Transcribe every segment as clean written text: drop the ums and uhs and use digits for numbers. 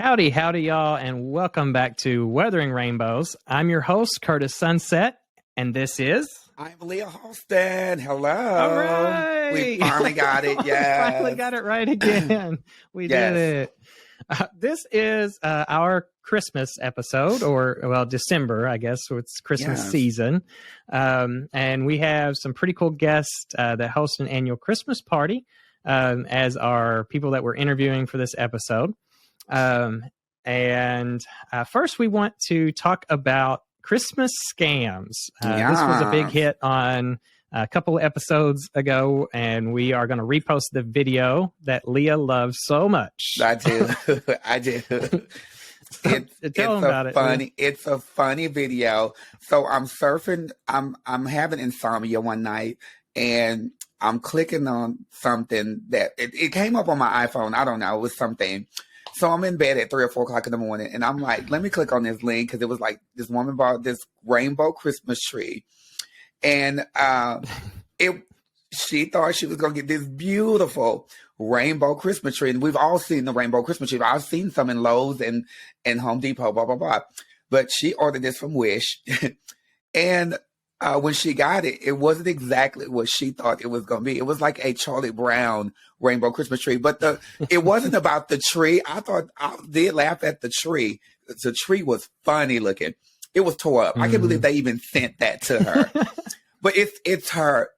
Howdy, y'all, and welcome back to Weathering Rainbows. I'm your host, Kurtis Sunset, and this is... I'm Leah Halston. Hello. All right. We finally got it, yes. We finally got it right again. We did it. This is our Christmas episode, or, well, December, I guess, so it's Christmas season. And we have some pretty cool guests that host an annual Christmas party as our people that we're interviewing for this episode. First, we want to talk about Christmas scams. This was a big hit on a couple of episodes ago, and we are going to repost the video that Leah loves so much. I do. I do. Tell them about it. It's a funny video. So I'm surfing. I'm having insomnia one night, and I'm clicking on something that it came up on my iPhone. I don't know. It was something. So I'm in bed at 3 or 4 o'clock in the morning, and I'm like, let me click on this link, because it was like this woman bought this rainbow Christmas tree, and she thought she was going to get this beautiful rainbow Christmas tree. And we've all seen the rainbow Christmas tree. I've seen some in Lowe's and Home Depot, blah, blah, blah. But she ordered this from Wish, and when she got it, it wasn't exactly what she thought it was going to be. It was like a Charlie Brown rainbow Christmas tree, but it wasn't about the tree. I did laugh at the tree. The tree was funny looking. It was tore up. I can't believe they even sent that to her. But it's how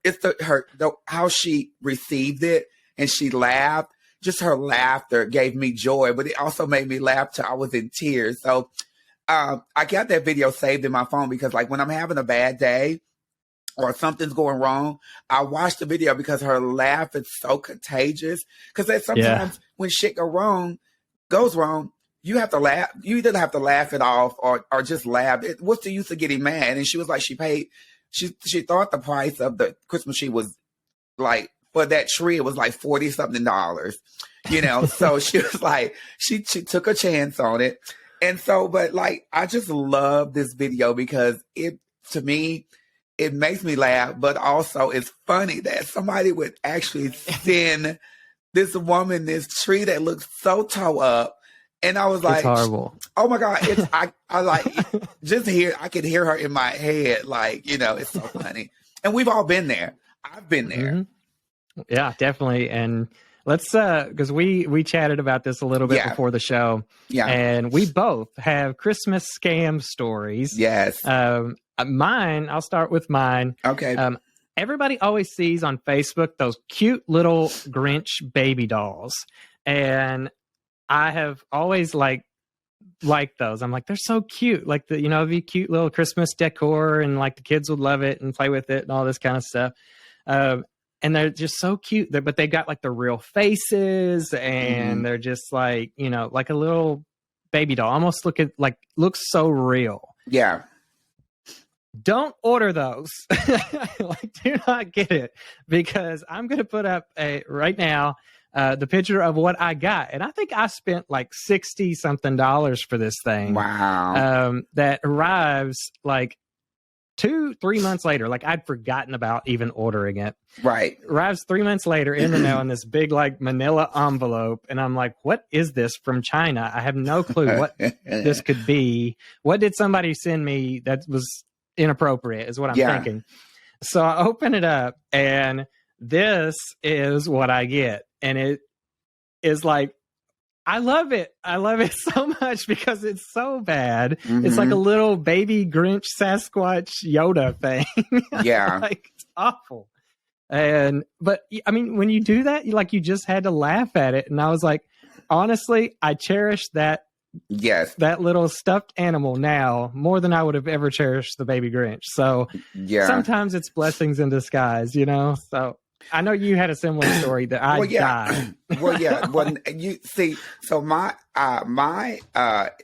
she received it, and she laughed. Just her laughter gave me joy, but it also made me laugh till I was in tears. So I got that video saved in my phone, because like when I'm having a bad day or something's going wrong, I watch the video because her laugh is so contagious. Because sometimes when shit goes wrong, you have to laugh. You either have to laugh it off or just laugh. What's the use of getting mad? And she was like, she thought the price of the Christmas tree was like, for that tree, it was like $40-something, so she was like, she took a chance on it. And so, but like, I just love this video because to me, it makes me laugh, but also it's funny that somebody would actually send this woman this tree that looks so toe up. And I was like, it's horrible. Oh my God. I like, I could hear her in my head. Like, it's so funny. And we've all been there. I've been there. Mm-hmm. Yeah, definitely. And let's, because we chatted about this a little bit before the show. Yeah. And we both have Christmas scam stories. Yes. I'll start with mine. Okay. Everybody always sees on Facebook those cute little Grinch baby dolls. And I have always liked those. I'm like, they're so cute. Like it'd be cute little Christmas decor, and like the kids would love it and play with it and all this kind of stuff. And they're just so cute. But they got like the real faces, and they're just like, like a little baby doll. Almost looks so real. Yeah. Don't order those. Do not get it, because I'm going to put up right now the picture of what I got. And I think I spent like $60-something for this thing. Wow. That arrives like 2-3 months later. Like, I'd forgotten about even ordering it. Right. Arrives 3 months later in the mail in this big like manila envelope. And I'm like, what is this from China? I have no clue what this could be. What did somebody send me that was inappropriate is what I'm thinking. So I open it up, and this is what I get. And it is like, I love it. I love it so much because it's so bad. It's like a little baby Grinch Sasquatch Yoda thing. Yeah. Like, it's awful. But I mean, when you do that, you just had to laugh at it. And I was like, honestly, I cherish that. Yes. That little stuffed animal now more than I would have ever cherished the bababy Grinch. So sometimes it's blessings in disguise, So I know you had a similar story that I died. Well, yeah. Well, you see, so my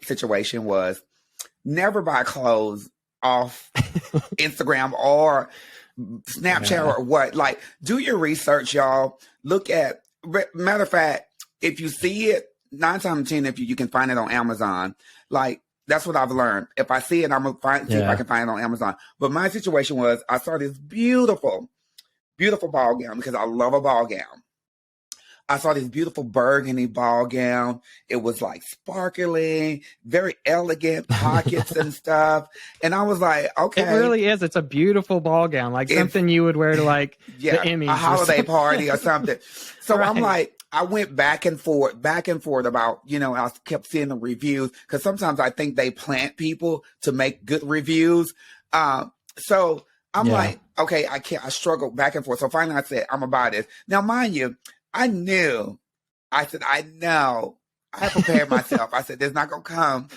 situation was never buy clothes off Instagram or Snapchat or what. Like, do your research, y'all. Look at, matter of fact, if you see it, 9 times out of 10, if you can find it on Amazon. Like, that's what I've learned. If I see it, I'm going to see if I can find it on Amazon. But my situation was, I saw this beautiful ball gown, because I love a ball gown. I saw this beautiful burgundy ball gown. It was like sparkling, very elegant pockets and stuff. And I was like, okay. It really is. It's a beautiful ball gown, like something you would wear to like the Emmys, a holiday party or something. So right. I'm like, I went back and forth about, I kept seeing the reviews because sometimes I think they plant people to make good reviews. So I'm like, okay, I struggled back and forth. So finally I said, I'm gonna buy this. Now, mind you, I know. I prepared myself. I said, this not going to come.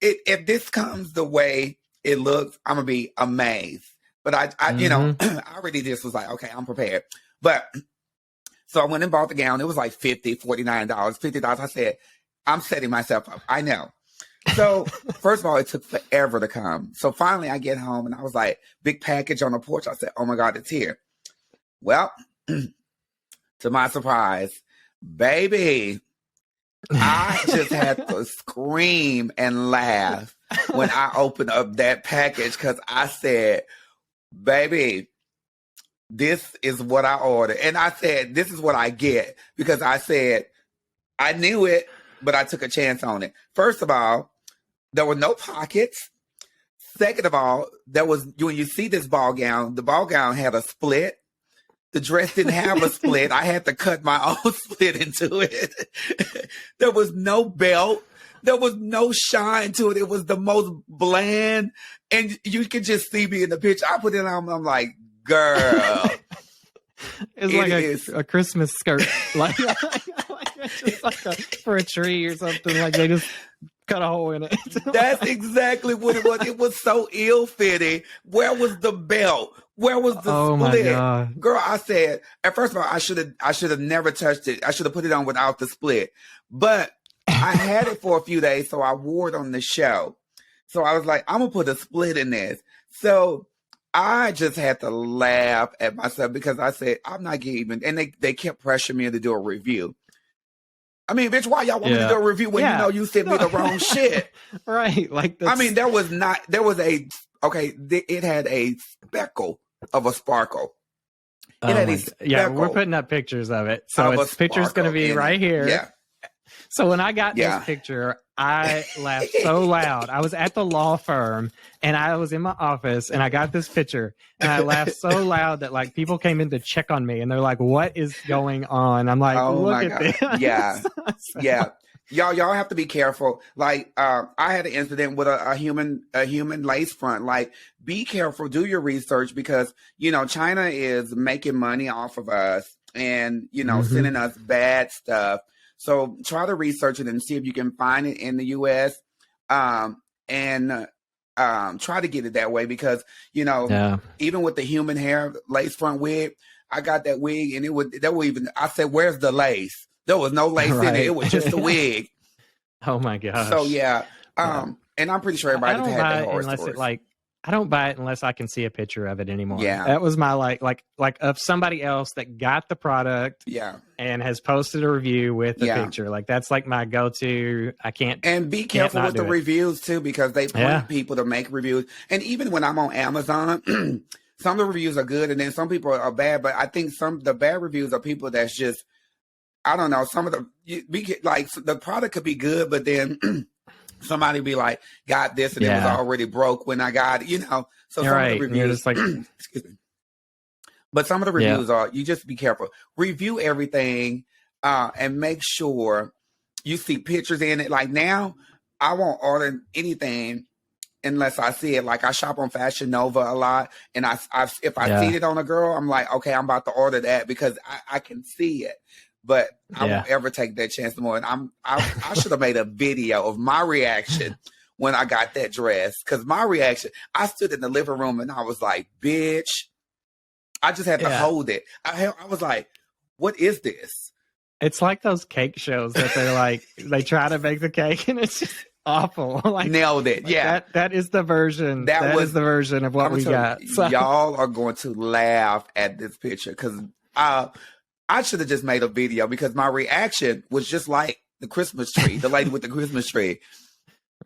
If this comes the way it looks, I'm going to be amazed. But I I already just was like, okay, I'm prepared. But so I went and bought the gown. It was like $50, $49, $50. I said, I'm setting myself up. I know. So first of all, it took forever to come. So finally I get home and I was like, big package on the porch. I said, oh my God, it's here. Well, to my surprise, baby, I just had to scream and laugh when I opened up that package because I said, baby, this is what I ordered. And I said, this is what I get because I said, I knew it, but I took a chance on it. First of all, there were no pockets. Second of all, when you see this ball gown, the ball gown had a split. The dress didn't have a split. I had to cut my own split into it. There was no belt. There was no shine to it. It was the most bland. And you can just see me in the picture. I put it on. I'm like, girl. It's like a Christmas skirt. like just like for a tree or something. Like they just cut a hole in it. That's exactly what it was. It was so ill-fitting. Where was the belt? Where was the split? Oh my God. Girl, I said, at first of all, I should have never touched it. I should have put it on without the split. But I had it for a few days, so I wore it on the show. So I was like, I'm going to put a split in this. So I just had to laugh at myself because I said, I'm not getting, and they kept pressuring me to do a review. I mean, bitch, why y'all want me to do a review when you know you sent me the wrong shit? Right. Like, I mean, it had a speckle of a sparkle. We're putting up pictures of it. So the picture's going to be right here. Yeah. So when I got this picture, I laughed so loud. I was at the law firm and I was in my office and I got this picture and I laughed so loud that like people came in to check on me and they're like, what is going on? I'm like, look at this. Yeah. Yeah. Y'all have to be careful. Like, I had an incident with a human lace front. Like, be careful, do your research because, China is making money off of us and, sending us bad stuff. So try to research it and see if you can find it in the U.S. And try to get it that way because, even with the human hair lace front wig, I got that wig and I said, where's the lace? There was no lace in it. It was just a wig. Oh my gosh. So and I'm pretty sure everybody had that horror stories. I don't buy it unless I can see a picture of it anymore. Yeah. That was my like of somebody else that got the product and has posted a review with the picture. Like that's like my go-to. I can't. And be careful with the reviews too, because they point people to make reviews. And even when I'm on Amazon, some of the reviews are good and then some people are bad, but I think the bad reviews are people that's just, I don't know, the product could be good, but then somebody be like, got this and it was already broke when I got it, So some of the reviews, just like, excuse me. But some of the reviews are, you just be careful. Review everything and make sure you see pictures in it. Like now, I won't order anything unless I see it. Like I shop on Fashion Nova a lot, and if I see it on a girl, I'm like, okay, I'm about to order that because I can see it. But I won't ever take that chance no more. And I should have made a video of my reaction when I got that dress. Because my reaction, I stood in the living room and I was like, bitch. I just had to hold it. I was like, what is this? It's like those cake shows that they're like, they try to make the cake and it's just awful. Like, nailed it. Yeah. That is the version. That is the version of what we got. So. Y'all are going to laugh at this picture because I should have just made a video because my reaction was just like the Christmas tree, the lady with the Christmas tree.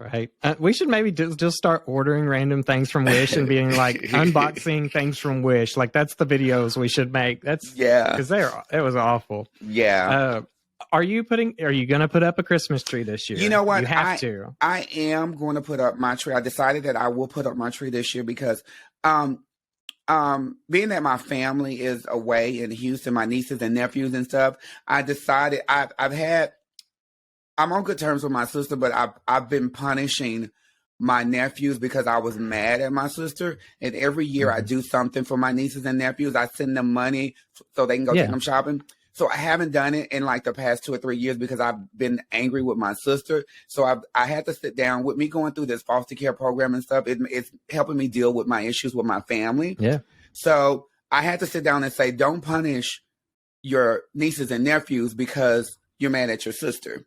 Right. We should maybe just start ordering random things from Wish and being like unboxing things from Wish. Like that's the videos we should make. That's because it was awful. Yeah. Are you going to put up a Christmas tree this year? You know what? You have to. I am going to put up my tree. I decided that I will put up my tree this year because, being that my family is away in Houston, my nieces and nephews and stuff, I decided I'm on good terms with my sister, but I've been punishing my nephews because I was mad at my sister. And every year I do something for my nieces and nephews. I send them money so they can go take them shopping. So I haven't done it in like the past 2 or 3 years because I've been angry with my sister. So I had to sit down with me going through this foster care program and stuff. It's helping me deal with my issues with my family. Yeah. So I had to sit down and say, don't punish your nieces and nephews because you're mad at your sister.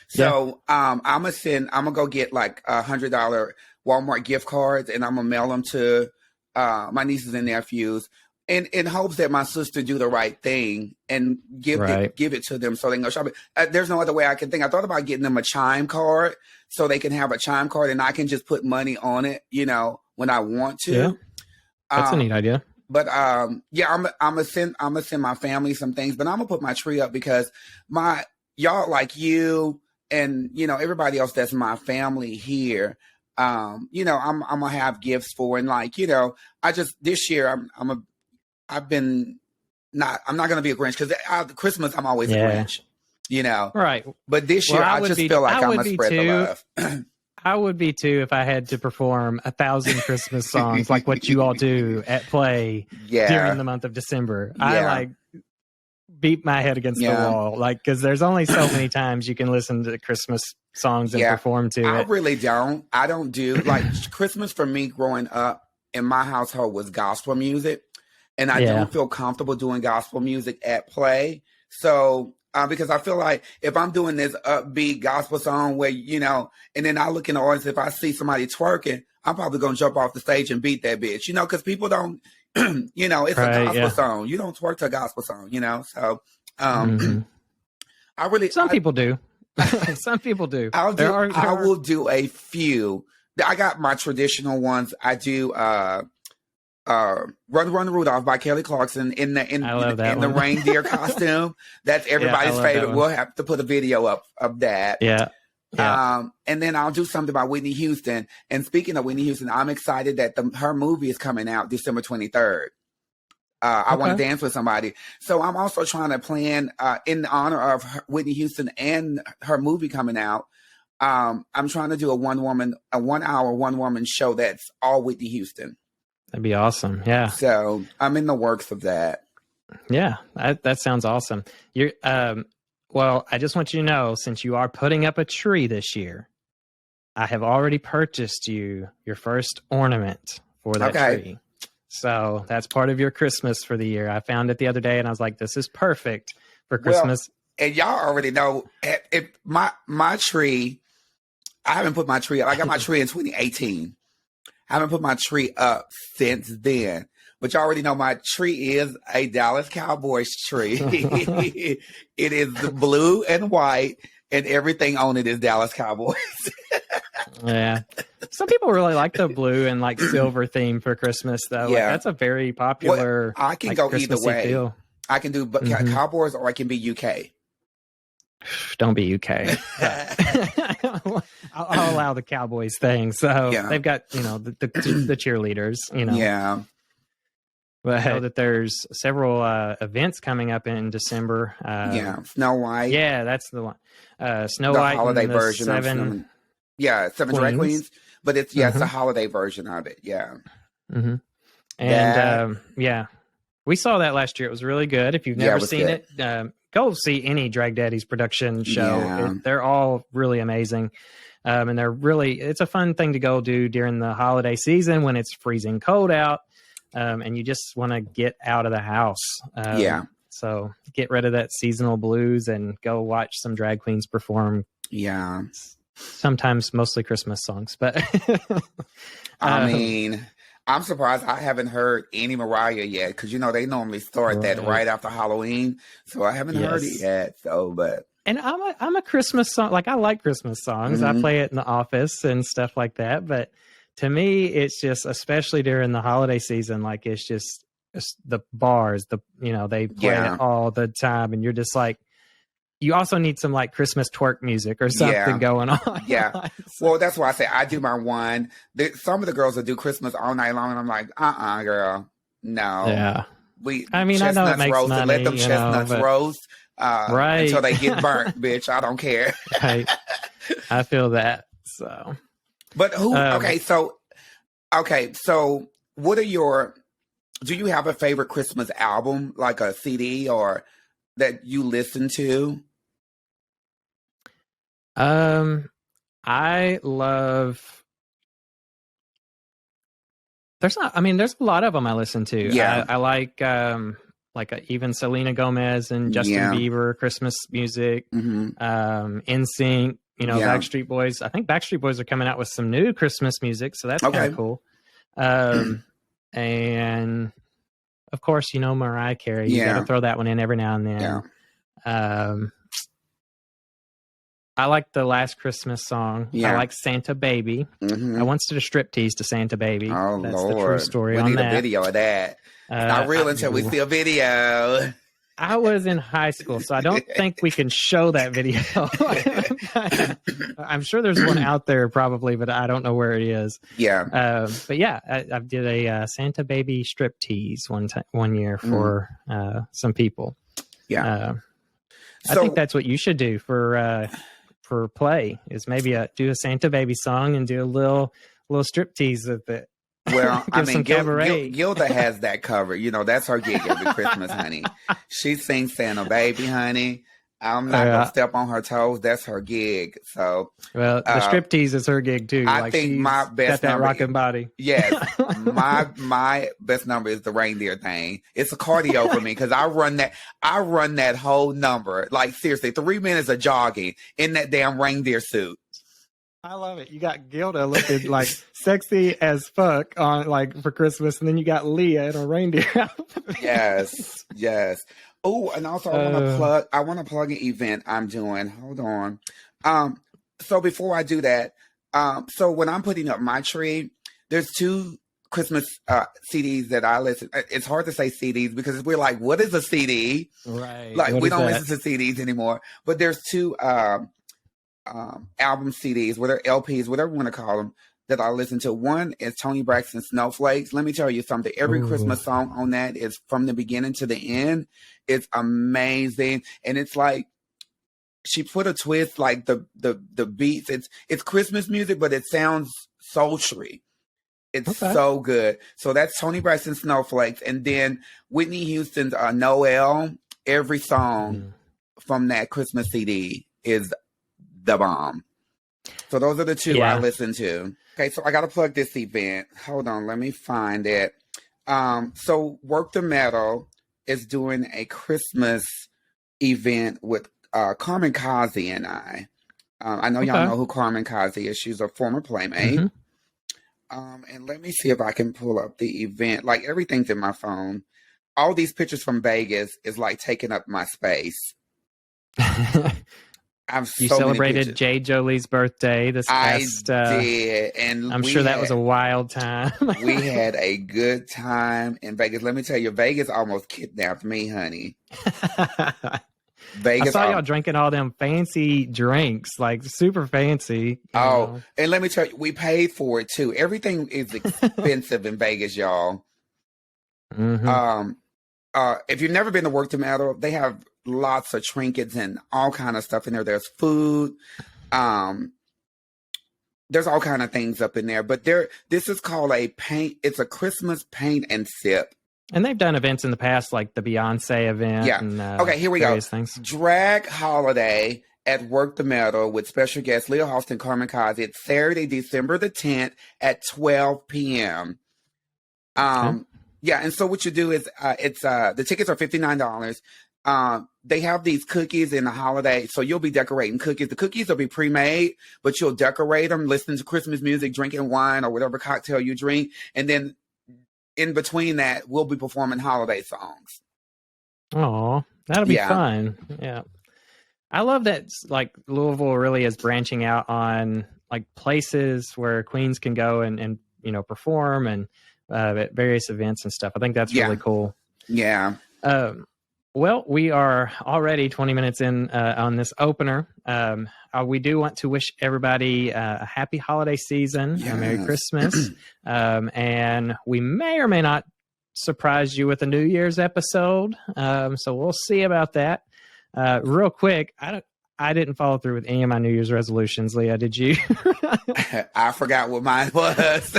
So I'm gonna go get like $100 Walmart gift cards and I'm gonna mail them to my nieces and nephews in hopes that my sister do the right thing and give it to them so they can go shopping. There's no other way I can think. I thought about getting them a chime card so they can have a chime card and I can just put money on it, when I want to. Yeah. That's a neat idea. But I'm gonna send my family some things, but I'm gonna put my tree up because y'all like you and everybody else that's my family here. I'm gonna have gifts for, and this year I'm not gonna be a Grinch because Christmas I'm always a Grinch, Right. But this year I just feel like I'm gonna spread the love. I would be too if I had to perform 1,000 Christmas songs like what you all do at Play during the month of December. I beat my head against the wall, because there's only so many times you can listen to Christmas songs and perform to it. I really don't. I don't do Christmas for me growing up in my household was gospel music, and I don't feel comfortable doing gospel music at Play. So. Because I feel like if I'm doing this upbeat gospel song where, and then I look in the audience, if I see somebody twerking, I'm probably going to jump off the stage and beat that bitch, because people don't, it's a gospel song. You don't twerk to a gospel song, So I really. Some people do. Some people do. I will do a few. I got my traditional ones. I do Run Rudolph by Kelly Clarkson in the reindeer costume. That's everybody's favorite. We'll have to put a video up of that. Yeah. And then I'll do something by Whitney Houston. And speaking of Whitney Houston, I'm excited that her movie is coming out December 23rd. I Want to Dance with Somebody. So I'm also trying to plan in honor of Whitney Houston and her movie coming out. I'm trying to do a 1 hour, one woman show that's all Whitney Houston. That'd be awesome. Yeah. So I'm in the works of that. Yeah, that sounds awesome. You're well, I just want you to know, since you are putting up a tree this year, I have already purchased you your first ornament for that tree. So that's part of your Christmas for the year. I found it the other day and I was like, this is perfect for Christmas. Well, and y'all already know my tree, I haven't put my tree up. I got my tree in 2018. I haven't put my tree up since then, but you already know my tree is a Dallas Cowboys tree. It is blue and white, and everything on it is Dallas Cowboys. Yeah. Some people really like the blue and silver theme for Christmas, though. Yeah. That's a very popular I can go either way. Feel. I can do Cowboys or I can be UK. Don't be UK. I'll allow the Cowboys thing. So they've got, the cheerleaders, Yeah. But I know that there's several events coming up in December. Snow White. Yeah, that's the one. Snow White. Holiday version of Seven Drag Queens. But it's it's the holiday version of it. Yeah. Mm-hmm. And we saw that last year. It was really good. If you've never seen it, go see any Drag Daddies production show. Yeah. They're all really amazing. And it's a fun thing to go do during the holiday season when it's freezing cold out. And you just want to get out of the house. So get rid of that seasonal blues and go watch some drag queens perform. Yeah. Sometimes mostly Christmas songs, but I mean, I'm surprised I haven't heard any Mariah yet because they normally start that right after Halloween, so I haven't heard it yet. So, but I'm a Christmas song. I like Christmas songs. I play it in the office and stuff like that. But to me, it's just, especially during the holiday season, it's the bars. They play it all the time, and you're just like, you also need some like Christmas twerk music or something going on. Yeah. Well, that's why I say I do my one. Some of the girls will do Christmas all night long, and I'm like, girl, no. Yeah. I know it makes roast money, let them chestnuts roast until they get burnt, bitch. I don't care. Right. I feel that. So, but so what are do you have a favorite Christmas album, like a CD or that you listen to? I love, there's a lot of them I listen to. Yeah. I like even Selena Gomez and Justin Bieber, Christmas music, NSYNC, Backstreet Boys. I think Backstreet Boys are coming out with some new Christmas music, so that's kind of cool. And of course, Mariah Carey. You got to throw that one in every now and then. Yeah. I like the Last Christmas song. Yeah. I like Santa Baby. I once did a striptease to Santa Baby. Oh, that's Lord. The true story we on need that. a video of that. It's not real until we see a video. I was in high school, so I don't think we can show that video. I'm sure there's one out there probably, but I don't know where it is. Yeah. But yeah, I did a Santa Baby striptease one year for some people. Yeah. I think that's what you should do for play, is maybe do a Santa Baby song and do a little striptease with it. Well, I mean, Gilda has that covered. That's her gig every Christmas, honey. She sings Santa Baby, honey. I'm not going to step on her toes. That's her gig. So, well, the striptease is her gig too. I think my best got that rocking body. Yes, my best number is the reindeer thing. It's a cardio for me because I run that whole number. Like seriously, 3 minutes of jogging in that damn reindeer suit. I love it. You got Gilda looking like sexy as fuck for Christmas, and then you got Leah in a reindeer outfit. Yes. Oh, and also I want to plug an event I'm doing. Hold on. So before I do that, so when I'm putting up my tree, there's 2 Christmas CDs that I listen. It's hard to say CDs because we're like, what is a CD? Right. Like we don't listen to CDs anymore. But there's 2 album CDs, whether LPs, whatever you want to call them, that I listen to. One is Toni Braxton Snowflakes. Let me tell you something. Every Christmas song on that is from the beginning to the end. It's amazing. And it's like she put a twist, like the beats. It's Christmas music, but it sounds sultry. It's so good. So that's Toni Braxton Snowflakes. And then Whitney Houston's Noel. Every song from that Christmas CD is the bomb. So those are the 2 I listen to. Okay, so I got to plug this event. Hold on, let me find it. So Work the Metal is doing a Christmas event with Carmen Kazi and I. I know y'all know who Carmen Kazi is. She's a former Playmate. And let me see if I can pull up the event. Like everything's in my phone. All these pictures from Vegas is like taking up my space. You celebrated Jay Jolie's birthday this past. I did, and I'm sure that was a wild time. We had a good time in Vegas. Let me tell you, Vegas almost kidnapped me, honey. Vegas. I saw y'all drinking all them fancy drinks, like super fancy. And let me tell you, we paid for it too. Everything is expensive in Vegas, y'all. If you've never been to Work the Metal, they have lots of trinkets and all kind of stuff in there. There's food. There's all kind of things up in there. But this is called it's a Christmas paint and sip. And they've done events in the past, like the Beyonce event. Yeah. And, okay, here we go. Things. Drag Holiday at Work the Metal with special guests Leah Halston, Carmen Kazi. It's Saturday, December the 10th at 12 p.m. Yeah, and so what you do is the tickets are $59. They have these cookies in the holiday, so you'll be decorating cookies. The cookies will be pre-made, but you'll decorate them, listening to Christmas music, drinking wine or whatever cocktail you drink, and then in between that, we'll be performing holiday songs. Oh, that'll be fun. Yeah. I love that like Louisville really is branching out on like places where queens can go and perform and at various events and stuff. I think that's really cool. Yeah. Well, we are already 20 minutes in on this opener. We do want to wish everybody a happy holiday season, a Merry Christmas, and we may or may not surprise you with a New Year's episode. So we'll see about that. Real quick, I didn't follow through with any of my New Year's resolutions. Leah, did you? I forgot what mine was.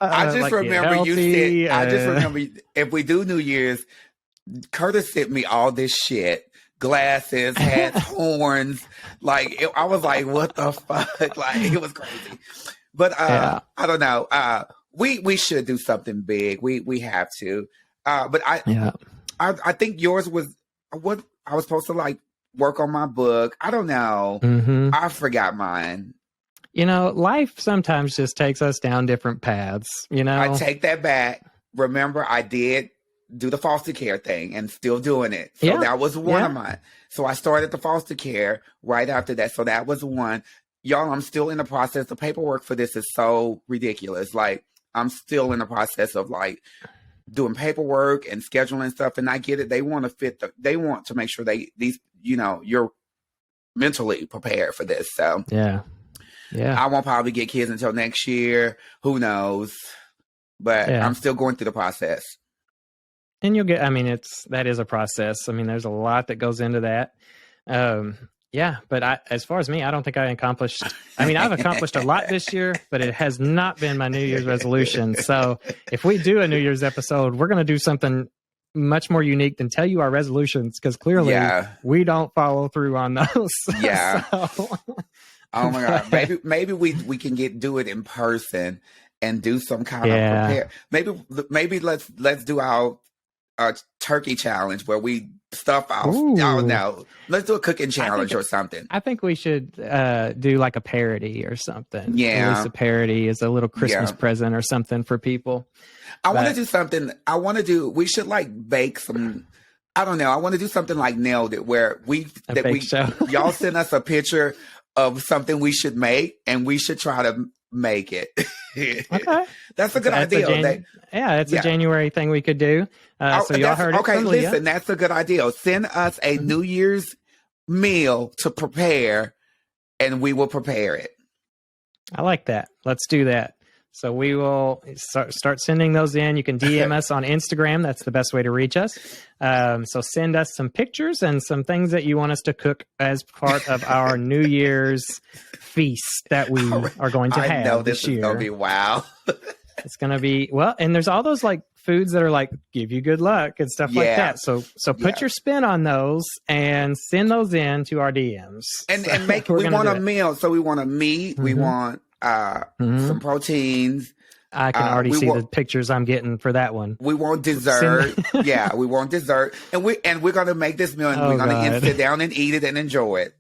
I just like remember you said. I just remember if we do New Year's, Kurtis sent me all this shit: glasses, hats, horns. I was like, "What the fuck?" Like, it was crazy. But I don't know. We should do something big. We have to. But I think yours was what I was supposed to work on my book. I don't know. Mm-hmm. I forgot mine. Life sometimes just takes us down different paths. I take that back. Remember, I did do the foster care thing and still doing it. So that was one of mine. So I started the foster care right after that. So that was one. Y'all, I'm still in the process. The paperwork for this is so ridiculous. I'm still in the process of doing paperwork and scheduling stuff. And I get it. They want to they want to make sure you're mentally prepared for this. So yeah. I won't probably get kids until next year. Who knows? But I'm still going through the process. And you'll get, that is a process. There's a lot that goes into that. But as far as me, I don't think I accomplished, I've accomplished a lot this year, but it has not been my New Year's resolution. So if we do a New Year's episode, we're going to do something much more unique than tell you our resolutions, because clearly we don't follow through on those. Yeah. Oh my God. Maybe we can do it in person and do some kind of prepare. Maybe let's do our turkey challenge where we stuff out. Oh no, let's do a cooking challenge or something. I think we should do a parody or something. Yeah, at least a parody is a little Christmas present or something for people. I want to do something. We should bake some. I don't know. I want to do something like Nailed It, where y'all send us a picture of something we should make, and we should try to make it. Okay, that's a good idea. It's a January thing we could do. So y'all heard it from Leah. Listen, that's a good idea. Send us a New Year's meal to prepare, and we will prepare it. I like that. Let's do that. So we will start sending those in. You can DM us on Instagram. That's the best way to reach us. So send us some pictures and some things that you want us to cook as part of our New Year's feast that we are going to have I know this year. Is going to be wow. It's going to be, and there's all those foods that are give you good luck and stuff like that. So put your spin on those and send those in to our DMs. And we want a meal. So we want a meat. We want some proteins. I can already see the pictures I'm getting for that one. We want dessert. We want dessert. And we're going to make this meal and we're going to sit down and eat it and enjoy it.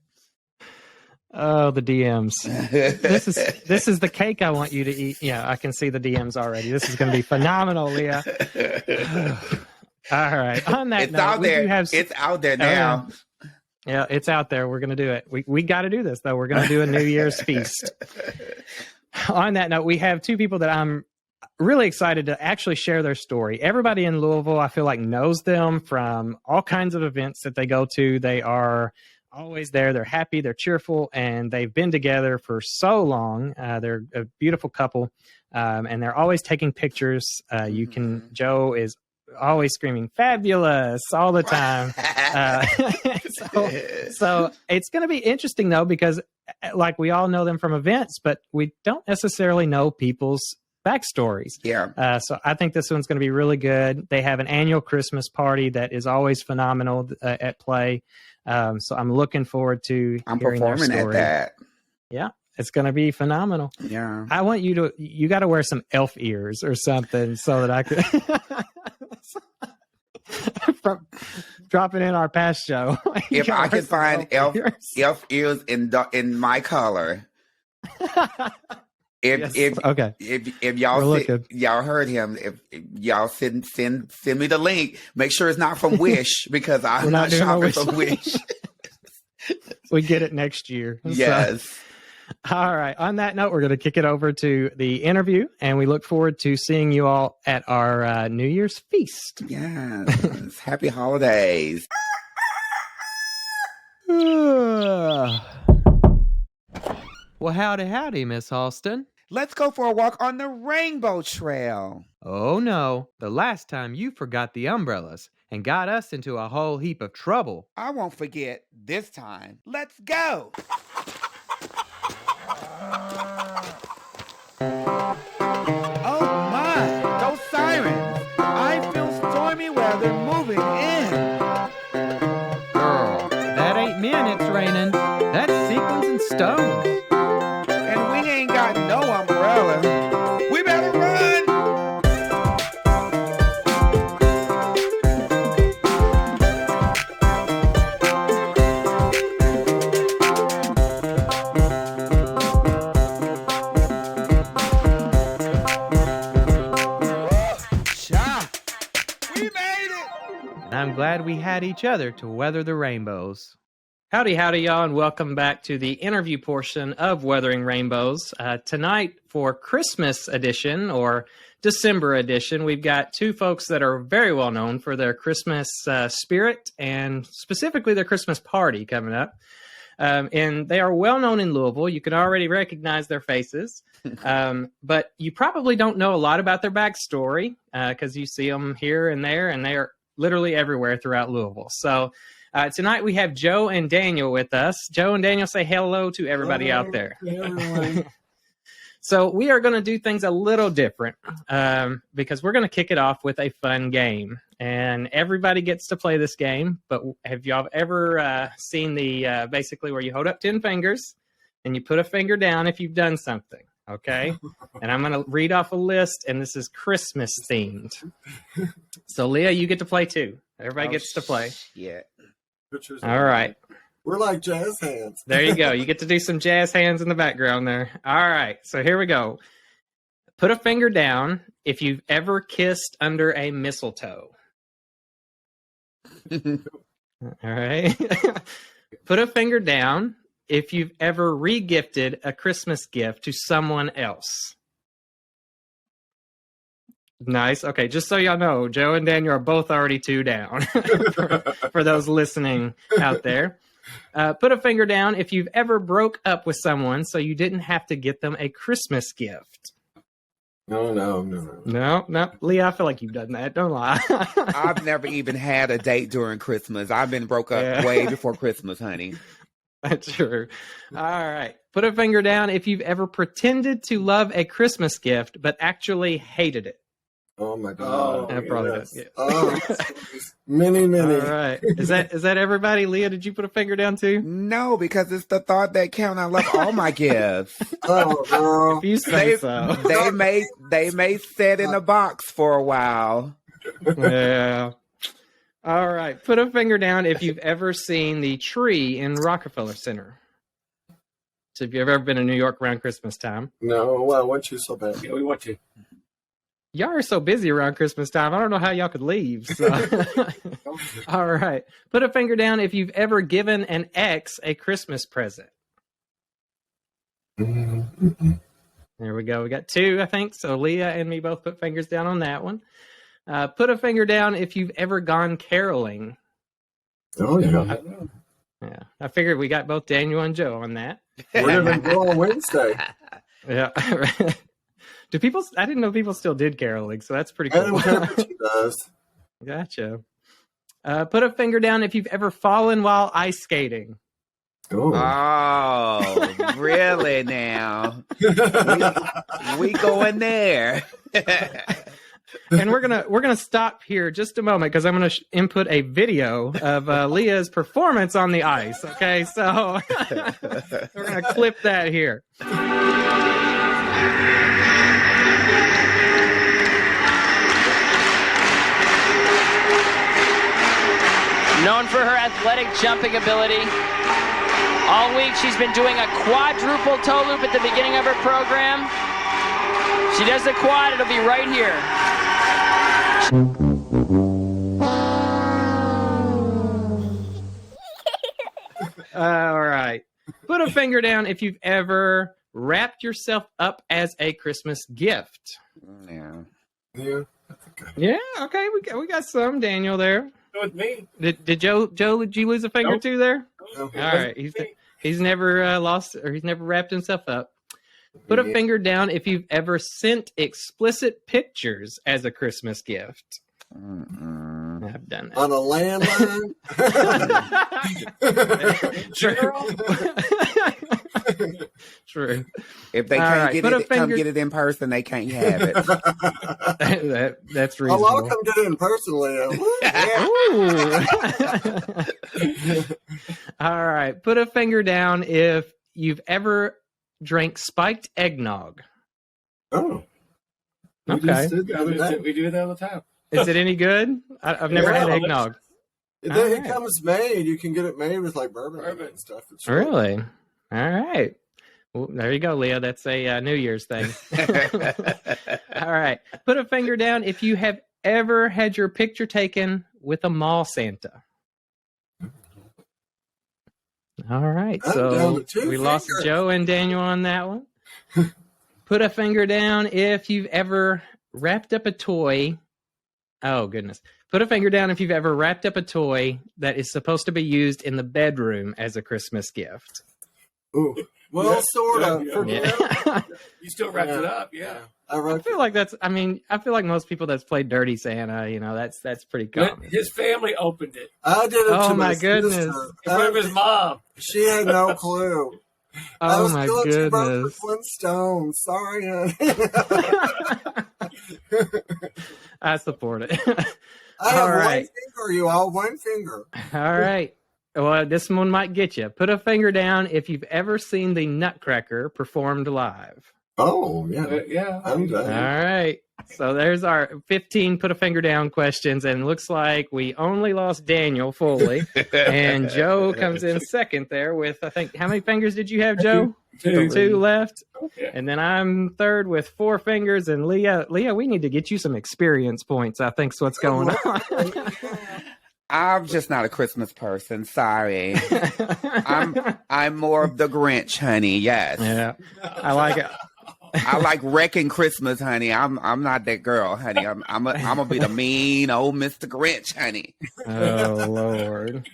Oh, the DMs. This is the cake I want you to eat. Yeah, I can see the DMs already. This is going to be phenomenal, Leah. All right. On that it's note, out there. It's out there now. Yeah, it's out there. We're going to do it. We got to do this, though. We're going to do a New Year's feast. On that note, we have two people that I'm really excited to actually share their story. Everybody in Louisville, I feel knows them from all kinds of events that they go to. They are always there. They're happy. They're cheerful. And they've been together for so long. They're a beautiful couple. And they're always taking pictures. Joe is always screaming fabulous all the time. So it's going to be interesting though, because we all know them from events, but we don't necessarily know people's backstories. Yeah. So I think this one's going to be really good. They have an annual Christmas party that is always phenomenal at play. So I'm looking forward to hearing their story. At that. Yeah. It's going to be phenomenal. Yeah. I want you got to wear some elf ears or something so that I could from dropping in our past show. If I could find elf ears in my color. If y'all heard him, if y'all send me the link, make sure it's not from Wish because I'm not shopping from Wish. We get it next year. Yes. All right. On that note, we're going to kick it over to the interview, and we look forward to seeing you all at our New Year's feast. Yes. Happy holidays. Well, howdy, Miss Halston. Let's go for a walk on the Rainbow Trail. Oh, no. The last time you forgot the umbrellas and got us into a whole heap of trouble. I won't forget this time. Let's go. Oh my, those sirens. I feel stormy weather moving in. Girl, that ain't men it's raining. That's sequins and stones. And we ain't got no umbrella. We better run. We made it. And I'm glad we had each other to weather the rainbows. Howdy, y'all, and welcome back to the interview portion of Weathering Rainbows. Tonight, for Christmas edition, or December edition, we've got two folks that are very well known for their Christmas spirit, and specifically their Christmas party coming up. And they are well known in Louisville. You can already recognize their faces. But you probably don't know a lot about their backstory because you see them here and there, and they are literally everywhere throughout Louisville. So tonight we have Joe and Daniel with us. Joe and Daniel, say hello to everybody out there. So we are going to do things a little different because we're going to kick it off with a fun game. And everybody gets to play this game. But have y'all ever seen the basically where you hold up 10 fingers and you put a finger down if you've done something? Okay. And I'm going to read off a list, and this is Christmas themed. So Leah, you get to play too. Everybody gets to play. Yeah. All right. We're like jazz hands. There you go. You get to do some jazz hands in the background there. All right. So here we go. Put a finger down if you've ever kissed under a mistletoe. All right. Put a finger down if you've ever re-gifted a Christmas gift to someone else. Nice. Okay, just so y'all know, Joe and Daniel are both already 2 down for those listening out there. Put a finger down if you've ever broke up with someone so you didn't have to get them a Christmas gift. No. Leah, I feel like you've done that. Don't lie. I've never even had a date during Christmas. I've been broke up way before Christmas, honey. That's true. All right. Put a finger down if you've ever pretended to love a Christmas gift but actually hated it. Oh my God. Yes. Yeah. Oh, many. All right. Is that everybody? Leah, did you put a finger down too? No, because it's the thought that counts. I love all my gifts. Oh, girl. If you say so. They may sit in a box for a while. Yeah. All right. Put a finger down if you've ever seen the tree in Rockefeller Center. So if you've ever been in New York around Christmas time. No, well, I want you so bad. Yeah, we want you. Y'all are so busy around Christmas time. I don't know how y'all could leave. So. All right. Put a finger down if you've ever given an ex a Christmas present. Mm-hmm. There we go. We got 2, I think. So Leah and me both put fingers down on that one. Put a finger down if you've ever gone caroling. Oh, yeah. Yeah. I figured we got both Daniel and Joe on that. We're going to go on Wednesday. Yeah. I didn't know people still did caroling, so that's pretty cool. She does. Gotcha. Put a finger down if you've ever fallen while ice skating. Oh, really now? we going there. And we're gonna stop here just a moment because I'm gonna input a video of Leah's performance on the ice. Okay, so we're gonna clip that here. Known for her athletic jumping ability. All week she's been doing a quadruple toe loop at the beginning of her program. She does the quad, it'll be right here. All right. Put a finger down if you've ever wrapped yourself up as a Christmas gift. Yeah. Yeah. Yeah, okay, we got some, Daniel, there. With me. Did Joe, did you lose a finger Nope. too there? Nope. All right, he's never lost, or he's never wrapped himself up. Put a finger down if you've ever sent explicit pictures as a Christmas gift. I've done that. On a landline. True. If they can't get it, come get it in person. They can't have it. That's A reasonable. lot of come get it in person, Leah. All right. Put a finger down if you've ever drank spiked eggnog. Oh. We Okay. just did the other day. We do that all the time. Is it any good? I've never had eggnog. It Alright. comes made. You can get it made with like bourbon and stuff. It's Really? All right. Well, there you go, Leah. That's a New Year's thing. All right. Put a finger down if you have ever had your picture taken with a mall Santa. All right. I'm down So to 2 we lost fingers. Joe and Daniel on that one. Put a finger down if you've ever wrapped up a toy. Oh, goodness. Put a finger down if you've ever wrapped up a toy that is supposed to be used in the bedroom as a Christmas gift. Ooh. Well, Yeah. sort of. Yeah. Yeah. You still wrapped it up, yeah. I feel like I feel like most people that's played Dirty Santa, that's pretty common. His family opened it I did it Oh, to my sister. goodness. in front of his mom. She had no clue. I Oh was my still too broke goodness. for Flintstones. Sorry, honey. I support it. I have All right. one finger, you all. One finger. All right. Well, this one might get you. Put a finger down if you've ever seen the Nutcracker performed live. Oh, yeah. Yeah. I'm All done. right. So there's our 15 put a finger down questions, and it looks like we only lost Daniel fully, and Joe comes in second there with, I think, how many fingers did you have, Joe? Two left. Yeah. And then I'm third with 4 fingers, and Leah, we need to get you some experience points, I think's what's going on. I'm just not a Christmas person. Sorry. I'm more of the Grinch, honey. Yes. Yeah, I like it. I like wrecking Christmas, honey. I'm not that girl, honey. I'm gonna be the mean old Mr. Grinch, honey. Oh, Lord.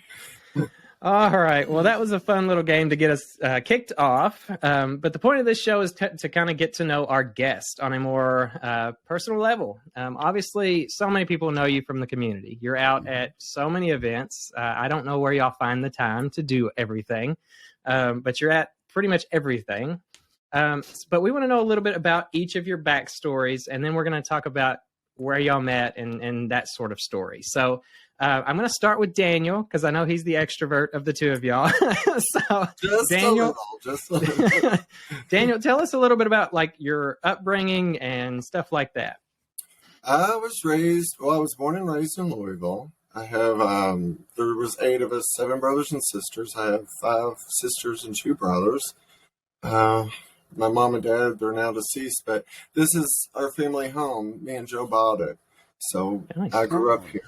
All right. Well, that was a fun little game to get us kicked off. But the point of this show is to kind of get to know our guest on a more personal level. Obviously, so many people know you from the community. You're out at so many events. I don't know where y'all find the time to do everything, but you're at pretty much everything. But we want to know a little bit about each of your backstories, and then we're going to talk about where y'all met and that sort of story. So I'm going to start with Daniel because I know he's the extrovert of the two of y'all. So Just Daniel, a little. Daniel, tell us a little bit about like your upbringing and stuff like that. I was born and raised in Louisville. I have, there was 8 of us, 7 brothers and sisters. I have 5 sisters and 2 brothers. My mom and dad, they're now deceased, but this is our family home. Me and Joe bought it. So Nice. I grew up here.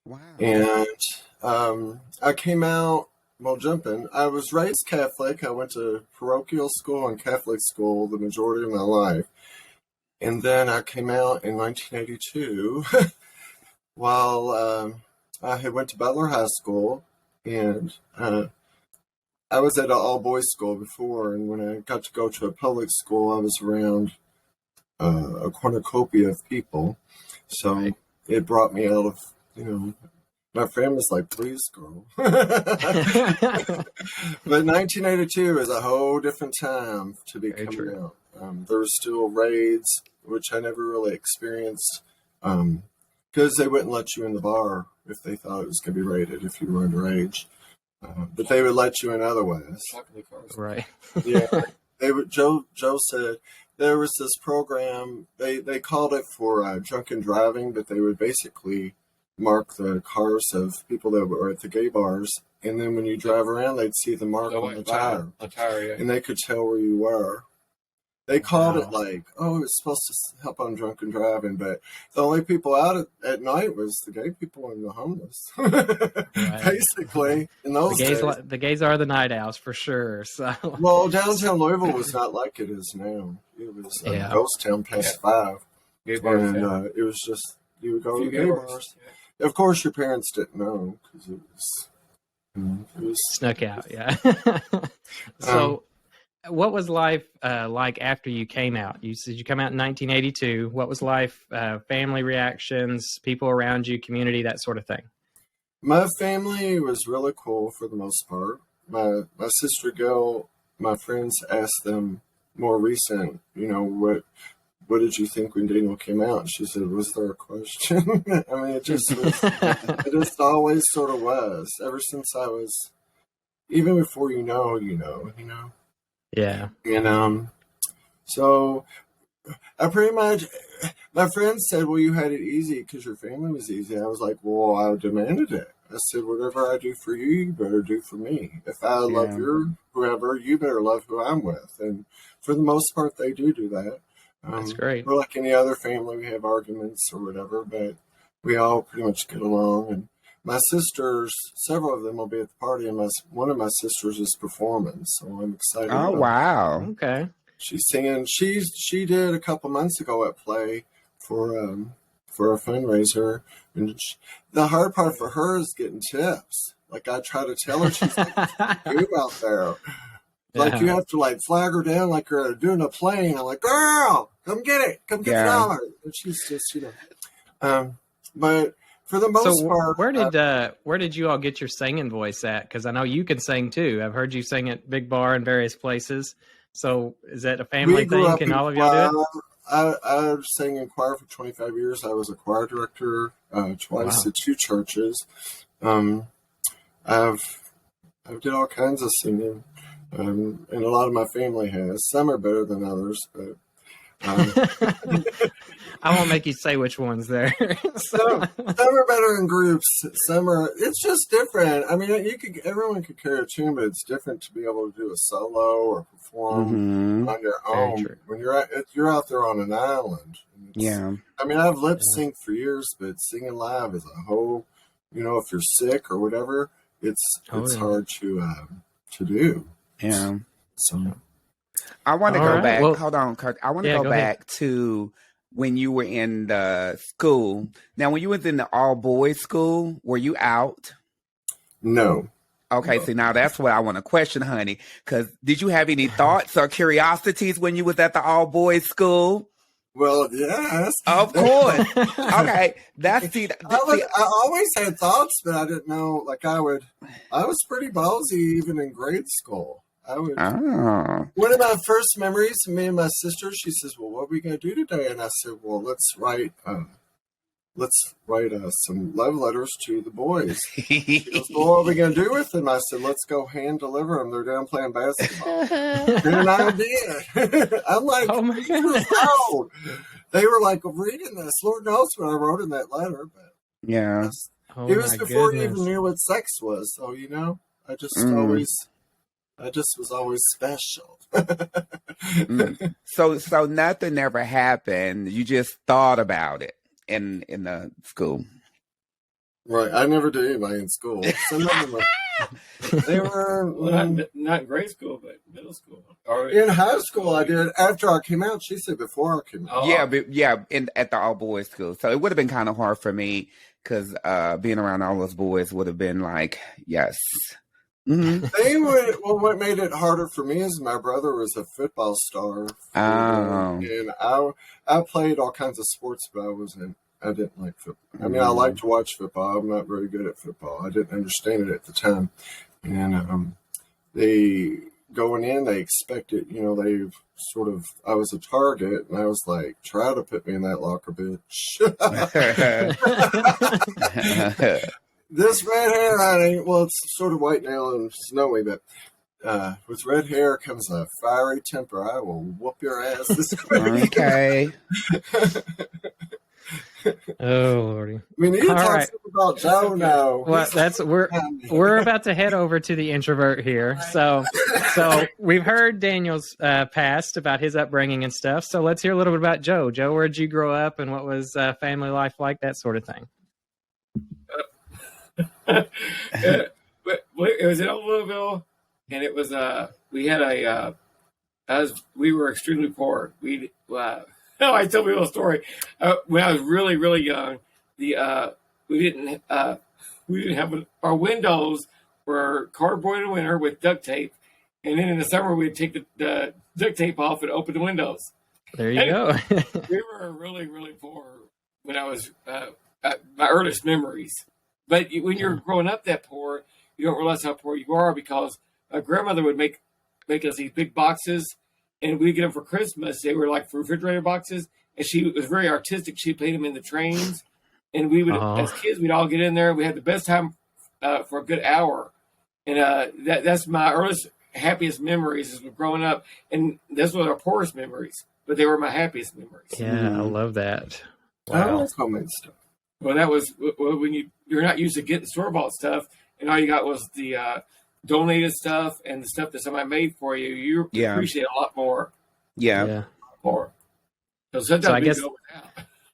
Wow. And I came out, jumping. I was raised Catholic. I went to parochial school and Catholic school the majority of my life. And then I came out in 1982 while I had went to Butler High School, and I was at an all-boys school before, and when I got to go to a public school, I was around a cornucopia of people. So it brought me out of, my friend was like, please, girl. But 1982 is a whole different time to be Very coming true. out. There were still raids, which I never really experienced, because they wouldn't let you in the bar if they thought it was going to be raided if you were underage. But they would let you in other ways. Right. Yeah, they would. Joe said there was this program. They called it for drunken driving, but they would basically mark the cars of people that were at the gay bars, and then when you drive around, they'd see the mark on the tire, A tire, yeah. and they could tell where you were. They called Wow. it like, oh, it's supposed to help on drunken driving, but the only people out at night was the gay people and the homeless, basically, in those days. The gays are the night owls for sure. So Well, downtown Louisville was not like it is now. It was a Yeah. ghost town past 5. Gay bars, And yeah. it was just, you would go to Few the gay bars. Yeah. Of course, your parents didn't know because it was snuck out, yeah. So, what was life like after you came out? You said you come out in 1982. What was life? Family reactions, people around you, community, that sort of thing. My family was really cool for the most part. My sister Gail, my friends asked them more recent, what did you think when Daniel came out? And she said, was there a question? I mean, it just was, it just always sort of was. Ever since I was, even before you know. Yeah. And so I pretty much, my friends said, well, you had it easy because your family was easy. I was like, well, I demanded it. I said, whatever I do for you, you better do for me. If I love whoever, you better love who I'm with. And for the most part, they do that. That's great. We're like any other family. We have arguments or whatever, but we all pretty much get along. And my sisters, several of them will be at the party, and one of my sisters is performing, so I'm excited. Oh, wow. Okay. She's singing. She did a couple months ago at Play for a fundraiser, and the hard part for her is getting tips. Like I try to tell her, she's like, "You out there." Like you have to like flag her down like you're doing a plane. I'm like, girl, come get it, come get the dollar. And she's just, but for the most part, where did you all get your singing voice at? Because I know you can sing too. I've heard you sing at Big Bar and various places. So is that a family thing? Can all of y'all do it? I sang in choir for 25 years. I was a choir director twice at 2 churches. I've did all kinds of singing. And a lot of my family has. Some are better than others, but I won't make you say which ones there. some are better in groups. Some are. It's just different. I mean, everyone could carry a tune, but it's different to be able to do a solo or perform on your own when you're out there on an island. Yeah. I mean, I've lip synced for years, but singing live is a whole. If you're sick or whatever, it's hard to do. Yeah. So I want to go back. Well, hold on, Kurt. I want to go back to when you were in the school. Now, when you was in the all boys school, were you out? No. Okay, so now that's what I want to question, honey. Because did you have any thoughts or curiosities when you was at the all boys school? Well, yes. Of course. Okay. I always had thoughts, but I didn't know, I was pretty ballsy even in grade school. One of my first memories, me and my sister, she says, well, what are we going to do today? And I said, well, let's write some love letters to the boys. She goes, well, what are we going to do with them? I said, let's go hand deliver them. They're down playing basketball. And I did. I'm like, oh my goodness. They were like reading this. Lord knows what I wrote in that letter. But yeah. It was before you even knew what sex was. So, I just was always special. So nothing ever happened. You just thought about it in the school. Right. I never did anybody in school. Some of them they were not in grade school, but middle school. Or in high school. I did after I came out. She said before I came out. At the all boys school. So it would have been kind of hard for me because being around all those boys would have been like, yes. Mm-hmm. They would. Well, what made it harder for me is my brother was a football star, and I played all kinds of sports, but I didn't like football. I mean, I like to watch football. I'm not very good at football. I didn't understand it at the time, and they going in, they expected, they sort of. I was a target, and I was like, try to put me in that locker, bitch. This red hair, honey, well, it's sort of white now and snowy, but with red hair comes a fiery temper. I will whoop your ass this quick. Okay. Oh Lordy. We need to All talk right. some about Joe now. Well, we're about to head over to the introvert here. So we've heard Daniel's past about his upbringing and stuff. So let's hear a little bit about Joe. Joe, where'd you grow up, and what was family life like? That sort of thing. It was in Louisville, and it was we had we were extremely poor. I tell people a story. When I was really, really young, we didn't have our windows were cardboard in the winter with duct tape, and then in the summer we'd take the duct tape off and open the windows. There you go. We were really, really poor when I was my earliest memories. But when you're growing up that poor, you don't realize how poor you are, because my grandmother would make us these big boxes, and we'd get them for Christmas. They were like refrigerator boxes, and she was very artistic. She painted them in the trains, and we would, as kids, we'd all get in there. We had the best time for a good hour, and that's my earliest, happiest memories is growing up, and those were our poorest memories, but they were my happiest memories. Yeah, I love that. I Wow. like homemade stuff. Well, that was when you're not used to getting store-bought stuff, and all you got was the donated stuff and the stuff that somebody made for you. You appreciate a lot more. Yeah. More. So sometimes I we guess- go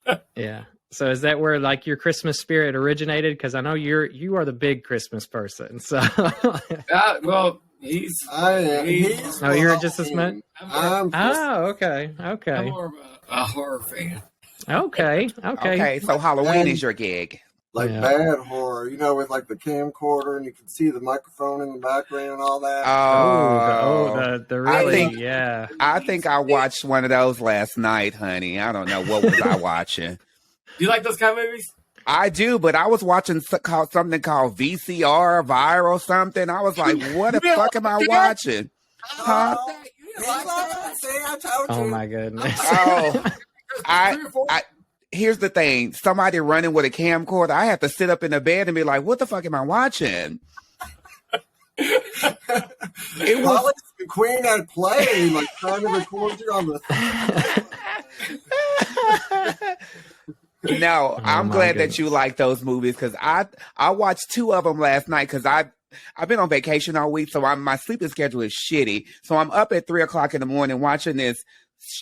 without. Yeah. So is that where like your Christmas spirit originated? Because I know you are the big Christmas person. So Well, I am. He's Oh, you're more just as much? I'm just, okay. I'm Okay. more of a horror fan. Okay. Okay, so Halloween is your gig. like Yeah. bad horror, with like the camcorder and you can see the microphone in the background and all that. The really, think- yeah. I think I watched one of those last night, honey. I don't know. What was I watching? Do you like those kind of movies? I do, but I was watching something called VCR, Viral something. I was like, what the fuck am I watching? Huh? See, I told Oh you. my goodness. Oh, here's the thing. Somebody running with a camcorder, I have to sit up in the bed and be like, what the fuck am I watching? It was Probably the Queen had played, like trying to record you on the. No, I'm my glad goodness. that you like those movies because I watched two of them last night because I've been on vacation all week, so my sleeping schedule is shitty. So I'm up at 3:00 in the morning watching this,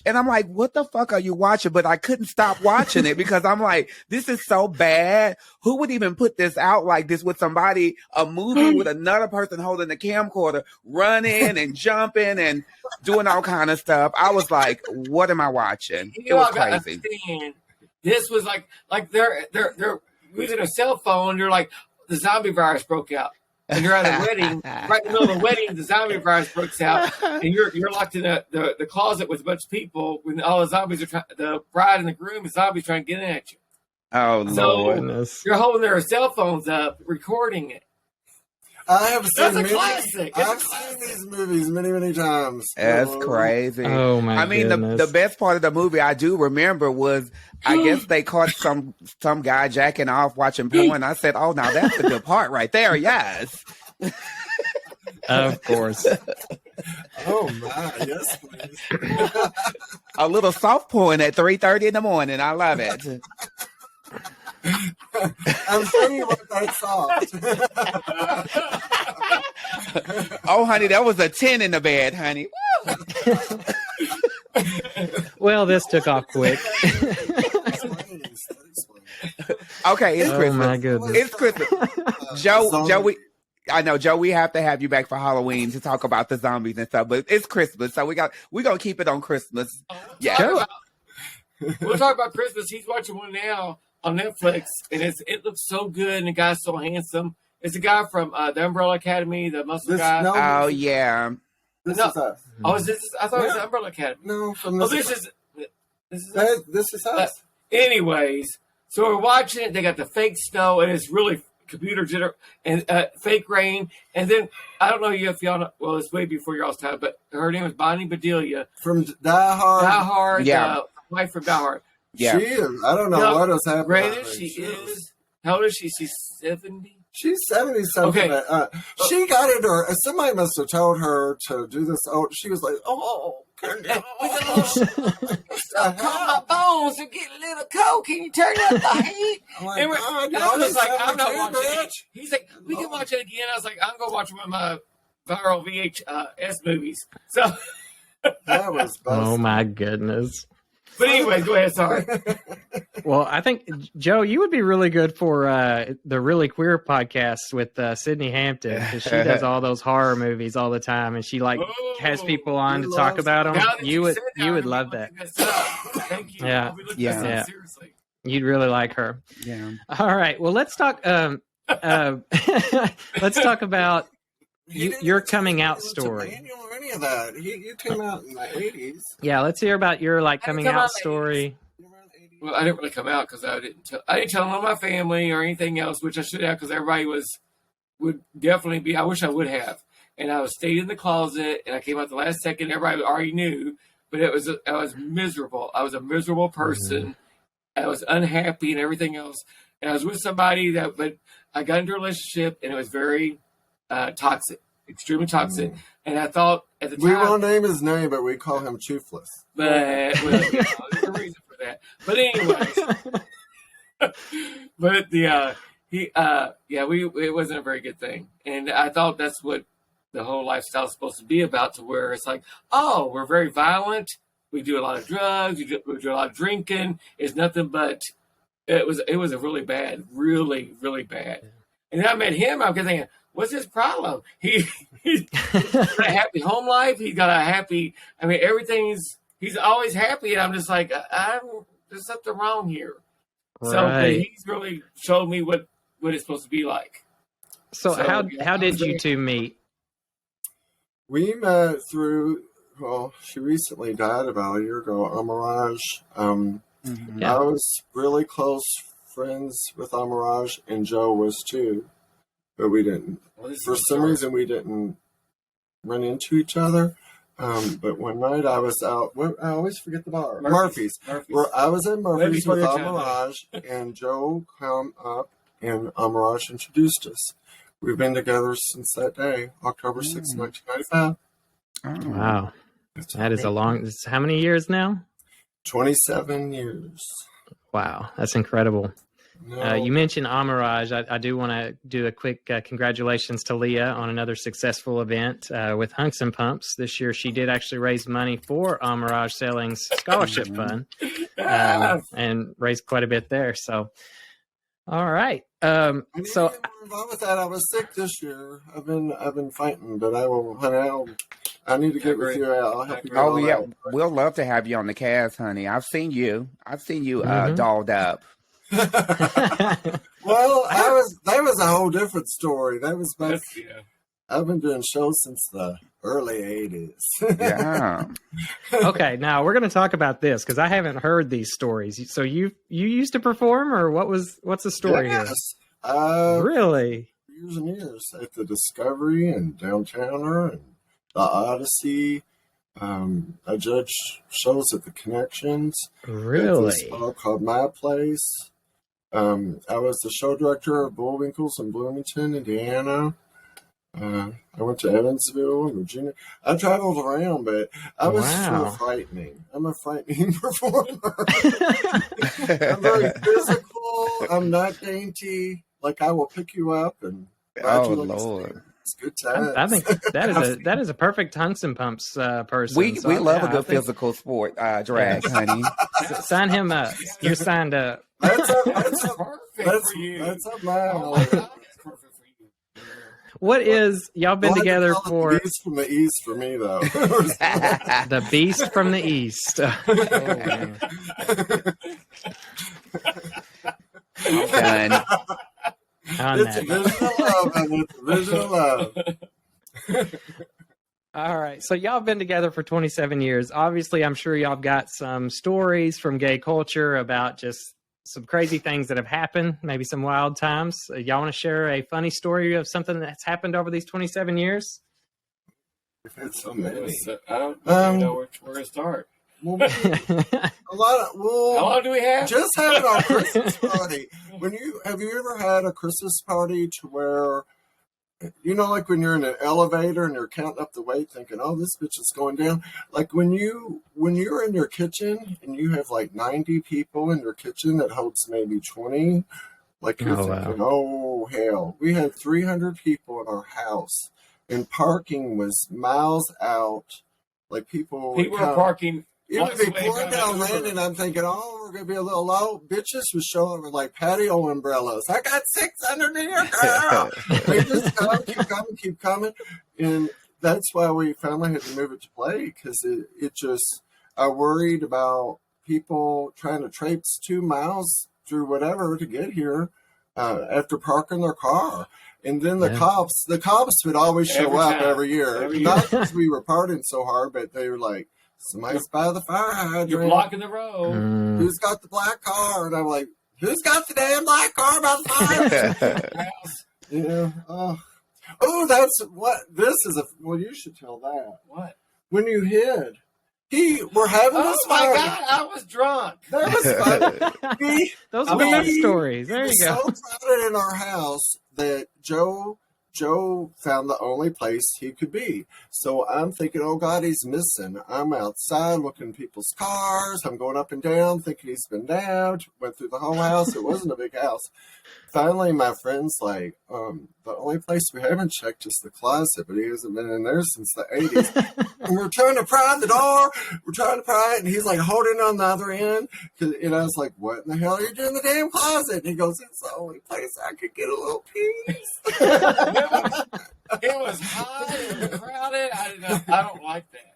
and I'm like, "What the fuck are you watching?" But I couldn't stop watching it because I'm like, "This is so bad. Who would even put this out like this with somebody? A movie with another person holding the camcorder, running and jumping and doing all kind of stuff." I was like, "What am I watching?" It was crazy. This was like they're using a cell phone. They're like the zombie virus broke out, and you're at a wedding, right in the middle of a wedding. The zombie virus breaks out, and you're locked in the closet with a bunch of people when all the zombies are the bride and the groom and zombies trying to get in at you. Oh So- Lord! Goodness. You're holding their cell phones up, recording it. I have That's seen a classic. I've seen these movies many, many times. That's Oh, crazy. Oh my I mean, goodness. the best part of the movie I do remember was I guess they caught some guy jacking off watching porn. I said, "Oh, now that's the good part right there." Yes. Of course. Oh my, yes, please. A little soft porn at 3:30 in the morning. I love it. I'm telling you what, that's soft. Oh, honey, that was a 10 in the bed, honey. Well, this took off quick. Okay, it's Oh Christmas. my goodness. It's Christmas. Joe, I know, Joe, we have to have you back for Halloween to talk about the zombies and stuff, but it's Christmas, so we're gonna keep it on Christmas. Yeah. Joe. We'll talk about Christmas. He's watching one now on Netflix, and it looks so good, and the guy's so handsome. It's a guy from the Umbrella Academy, the muscle guy. No, Oh yeah. this No. is us. Oh, is this? I thought it was Yeah. the Umbrella Academy. No, from Oh, this. this is. This is us. Anyways, so we're watching it. They got the fake snow, and it's really computer jitter and fake rain. And then I don't know if y'all know. Well, it's way before y'all's time, but her name is Bonnie Bedelia, From Die Hard. Die Hard, Yeah. wife from Die Yeah. She is. I don't know No, what has happened. Granted, she is. How old is she? She's 70. She's 70-something. Okay. She got into her. Somebody must have told her to do this. Oh, she was like, oh, calm down. Calm my bones and get a little coke. Can you turn up the heat? And I was like, I'm not watching it. He's like, we can watch it again. I was like, I'm going to watch one of my viral VHS movies. So That was busted. Oh my goodness. But anyway, go ahead. Sorry. Well, I think, Joe, you would be really good for the Really Queer podcast with Sydney Hampton, because she does all those horror movies all the time, and she has people on to talk about them. You would love that. Thank you. Yeah. Yeah. Seriously. You'd really like her. Yeah. All right. Well, let's talk. Let's talk about your coming out story. Manual or any of that. You came out in the 80s. Yeah, let's hear about your coming come out out story. Well, I didn't really come out because I didn't tell all my family or anything else, which I should have, because everybody would definitely be. I wish I would have. And I stayed in the closet, and I came out the last second. Everybody already knew, but I was miserable. I was a miserable person. I was unhappy and everything else. And I was with somebody but I got into a relationship, and it was very toxic, extremely toxic. And I thought at the time, We won't name his name, but we call him Toothless. but there's a reason for that. But anyways, but it wasn't a very good thing, and I thought that's what the whole lifestyle is supposed to be about. To where it's like, oh, we're very violent. We do a lot of drugs. We do a lot of drinking. It's nothing but it was a really bad, really, really bad. And then I met him. I'm thinking, what's his problem? He's got a happy home life. He's got a happy. I mean, he's always happy, and I'm just like, there's something wrong here. Right. So but he's really showed me what it's supposed to be like. So how did you two meet? We met through, she recently died about a year ago, Amaraj. Yeah. I was really close friends with Amaraj, and Joe was too. But we didn't, for some reason, we didn't run into each other. But one night I was out, I always forget the bar. Murphy's. Where I was at Murphy's with Amaraj, and Joe come up, and Amaraj introduced us. We've been together since that day, October 6, 1995. Oh. Wow. That is how many years now? 27 years. Wow. That's incredible. No. You mentioned Amaraj. I do want to do a quick congratulations to Leah on another successful event with Hunks and Pumps. This year, she did actually raise money for Amaraj Selling's scholarship fund and raised quite a bit there. So, all right. I need to get more involved with that. I was sick this year. I've been fighting, but I need to get with you. I'll help you. Oh yeah, we'll love to have you on the cast, honey. I've seen you dolled up. Well, that was a whole different story. That was back. I've been doing shows since the early 80s. Yeah. Okay, now we're going to talk about this because I haven't heard these stories. So you used to perform, or what's the story here? Years Really? and years at the Discovery and Downtowner and the Odyssey. I judged shows at the Connections. Really? At this club called My Place. I was the show director of Bullwinkles in Bloomington, Indiana. I went to Evansville, Virginia. I traveled around, but I was so frightening. I'm a frightening performer. I'm very physical. I'm not dainty. Like, I will pick you up and ride you like Lord. It's good times. I think that is a perfect Hunks and Pumps person. We love a good physical sport drag, honey. Sign him up. You're signed up. That's perfect for you. That's up my Oh alley. my God, that's perfect for you. What is y'all been together for? The Beast from the East for me, though. The Beast from the East. Done. It's a vision of love, and it's a vision of love. All right. So y'all have been together for 27 years. Obviously, I'm sure y'all have got some stories from gay culture about just some crazy things that have happened, maybe some wild times. Y'all want to share a funny story of something that's happened over these 27 years? We've had so many. I don't even know where to start. Well, a lot of How long do we have? just having our Christmas party. Have you ever had a Christmas party to where, like when you're in an elevator and you're counting up the weight, thinking, "Oh, this bitch is going down." Like when you're in your kitchen and you have like 90 people in your kitchen that holds maybe 20. Like you're thinking, "Oh hell!" We had 300 people in our house, and parking was miles out. Like people were parking. It would be pouring down rain, and I'm thinking, "Oh, we're gonna be a little low." Bitches was showing with like patio umbrellas. I got 600 in here, girl. They just keep coming, and that's why we finally had to move it to play because it just I worried about people trying to traipse 2 miles through whatever to get here after parking their car. And then the cops would always show up every year. Not because we were partying so hard, but they were like, somebody's by the fire hydrant. You're blocking the road. Who's got the black car? And I'm like, who's got the damn black car by the fire? That's what this is. Well, you should tell that. What? When you hid. We're having this fire. Oh my God, I was drunk. That was fun. Those are the best stories. There you go. So crowded in our house that Joe found the only place he could be. So I'm thinking, oh God, he's missing. I'm outside looking at people's cars. I'm going up and down thinking he's been down. Went through the whole house. It wasn't a big house. Finally, my friend's like, the only place we haven't checked is the closet, but he hasn't been in there since the 80s. And we're trying to pry the door. We're trying to pry it, and he's like holding on the other end. And I was like, what in the hell are you doing in the damn closet? And he goes, it's the only place I could get a little peace. It was hot and crowded. I don't like that.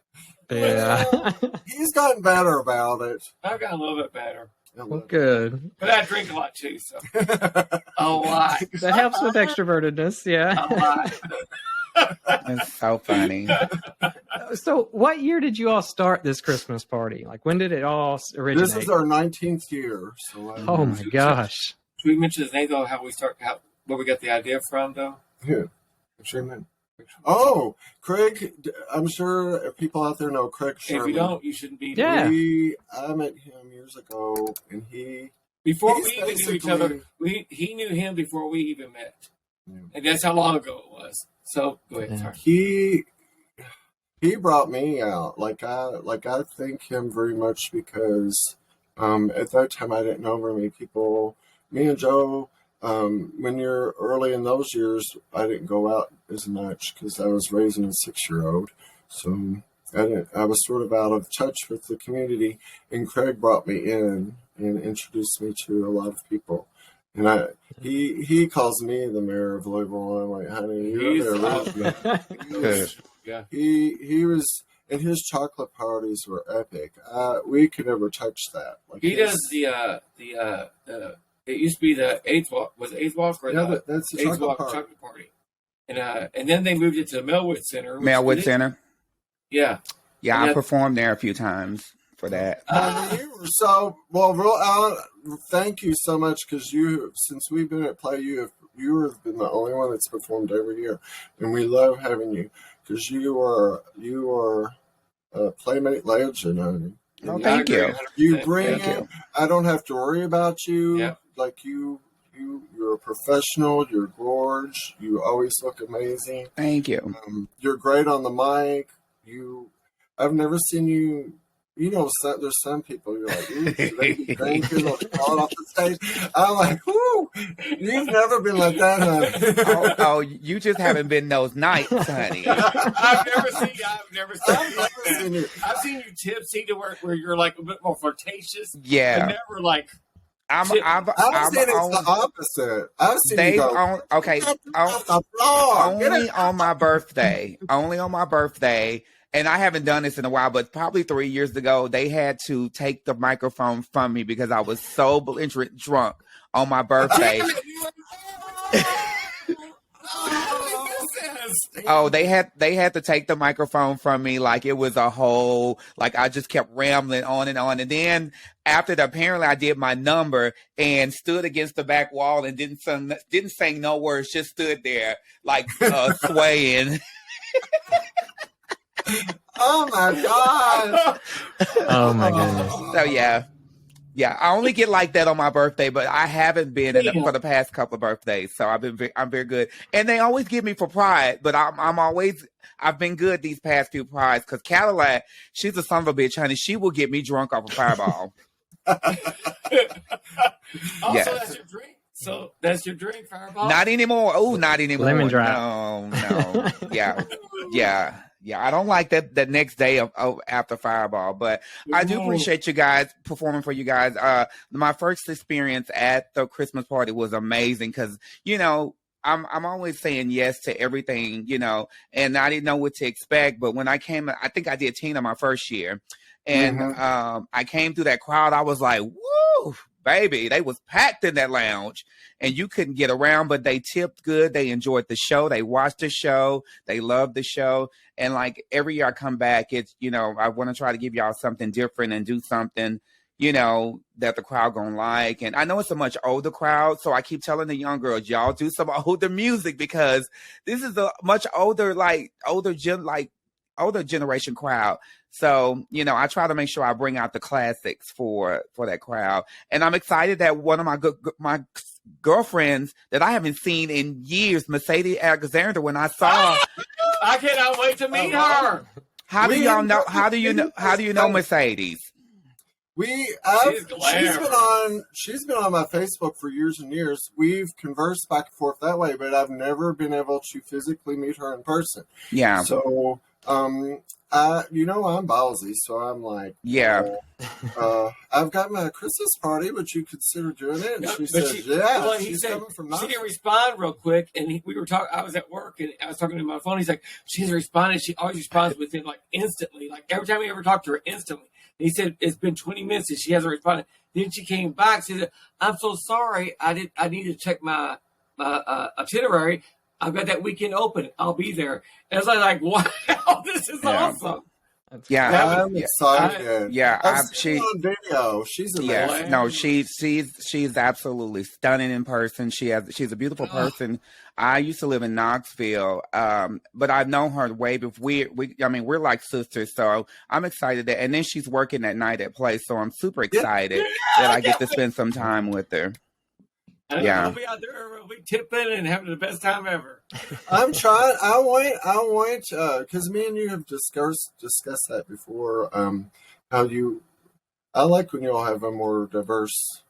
Yeah. He's gotten better about it. I've gotten a little bit better. Well, good. But I drink a lot too, so a lot. That helps with extrovertedness, yeah. A lot. That's so funny. So, what year did you all start this Christmas party? Like, when did it all originate? This is our 19th year. So oh my gosh! Should we mention his name though? Where we got the idea from though? Who? Oh, Craig. I'm sure people out there know Craig Sherman. If you don't, you shouldn't be. Yeah. I met him years ago, and before we even knew each other, he knew him before we even met, and that's how long ago it was. So go ahead. Yeah. Sorry. He brought me out. I thank him very much because at that time I didn't know very many people. Me and Joe. When you're early in those years, I didn't go out as much because I was raising a 6-year-old. So I was sort of out of touch with the community, and Craig brought me in and introduced me to a lot of people. And he calls me the mayor of Louisville. And I'm like, honey, you're the original. Yeah. He was, and his chocolate parties were epic. We could never touch that. Like he does the it used to be the Eighth Walk. Was it Eighth Walk or that's the Eighth Walk chocolate party? And then they moved it to the Melwood Center. Center. Yeah. Yeah, I performed there a few times for that. Thank you so much because since we've been at Play, you have been the only one that's performed every year, and we love having you because you are a Playmate legend, honey. Oh, thank you. You bring it. I don't have to worry about you. Yeah. Like you're a professional. You're gorge. You always look amazing. Thank you. You're great on the mic. I've never seen you. There's some people you're like, ooh, they be drinking or falling off the stage. I'm like, whoo, you've never been like that, honey. Oh, you just haven't been those nights, honey. I've never seen you. I've seen you tipsy to where you're like a bit more flirtatious. Yeah. But never like. I've seen it's the opposite. I've seen you go, only on my birthday. Only on my birthday. And I haven't done this in a while, but probably 3 years ago, they had to take the microphone from me because I was so belligerent drunk on my birthday. Oh, they had to take the microphone from me like it was a whole, like I just kept rambling on. And then after apparently I did my number and stood against the back wall and didn't sing no words, just stood there like swaying. Oh my gosh. Oh my goodness. So yeah, I only get like that on my birthday, but I haven't been for the past couple of birthdays, so I'm very good. And they always give me for Pride, but I've been good these past few Prides because Cadillac, she's a son of a bitch, honey. She will get me drunk off a Fireball. Also, that's your drink. So that's your drink, Fireball. Not anymore. Oh, not anymore. Lemon drop. No. Yeah. I don't like that next day of after Fireball, but I do appreciate you guys performing for you guys. My first experience at the Christmas party was amazing because, you know, I'm always saying yes to everything, you know, and I didn't know what to expect. But when I came, I think I did Tina my first year, and I came through that crowd. I was like, woo, baby, they was packed in that lounge. And you couldn't get around, but they tipped good. They enjoyed the show. They watched the show. They loved the show. And like every year I come back, it's, you know, I want to try to give y'all something different and do something, you know, that the crowd gonna like. And I know it's a much older crowd, so I keep telling the young girls, y'all do some older music because this is a much older, older generation crowd. So, you know, I try to make sure I bring out the classics for that crowd. And I'm excited that one of my girlfriends that I haven't seen in years, Mercedes Alexander, when I saw I cannot wait to meet her. How do y'all know? How do you know Mercedes? She's been on my Facebook for years and years. We've conversed back and forth that way, but I've never been able to physically meet her in person. Yeah. So, I'm ballsy, so I'm like, I've got my Christmas party. Would you consider doing it? And she said, she's coming from Knoxville. She didn't respond real quick, and we were talking. I was at work, and I was talking to him on my phone. He's like, she hasn't responded. She always responds within like instantly. Like every time we ever talk to her, instantly. And he said it's been 20 minutes and she hasn't responded. Then she came back. She said, "I'm so sorry. I need to check my itinerary. I've got that weekend open. I'll be there." And I was like, wow, this is awesome. I'm excited. I've seen her on video. She's amazing. Yes, no, she's absolutely stunning in person. She's a beautiful person. I used to live in Knoxville, but I've known her way before. We're like sisters, so I'm excited that. And then she's working that night at Play, so I'm super excited that I get to spend some time with her. We'll be out there. We'll be tipping and having the best time ever. I'm trying. I want, because me and you have discussed that before. I like when you all have a more diverse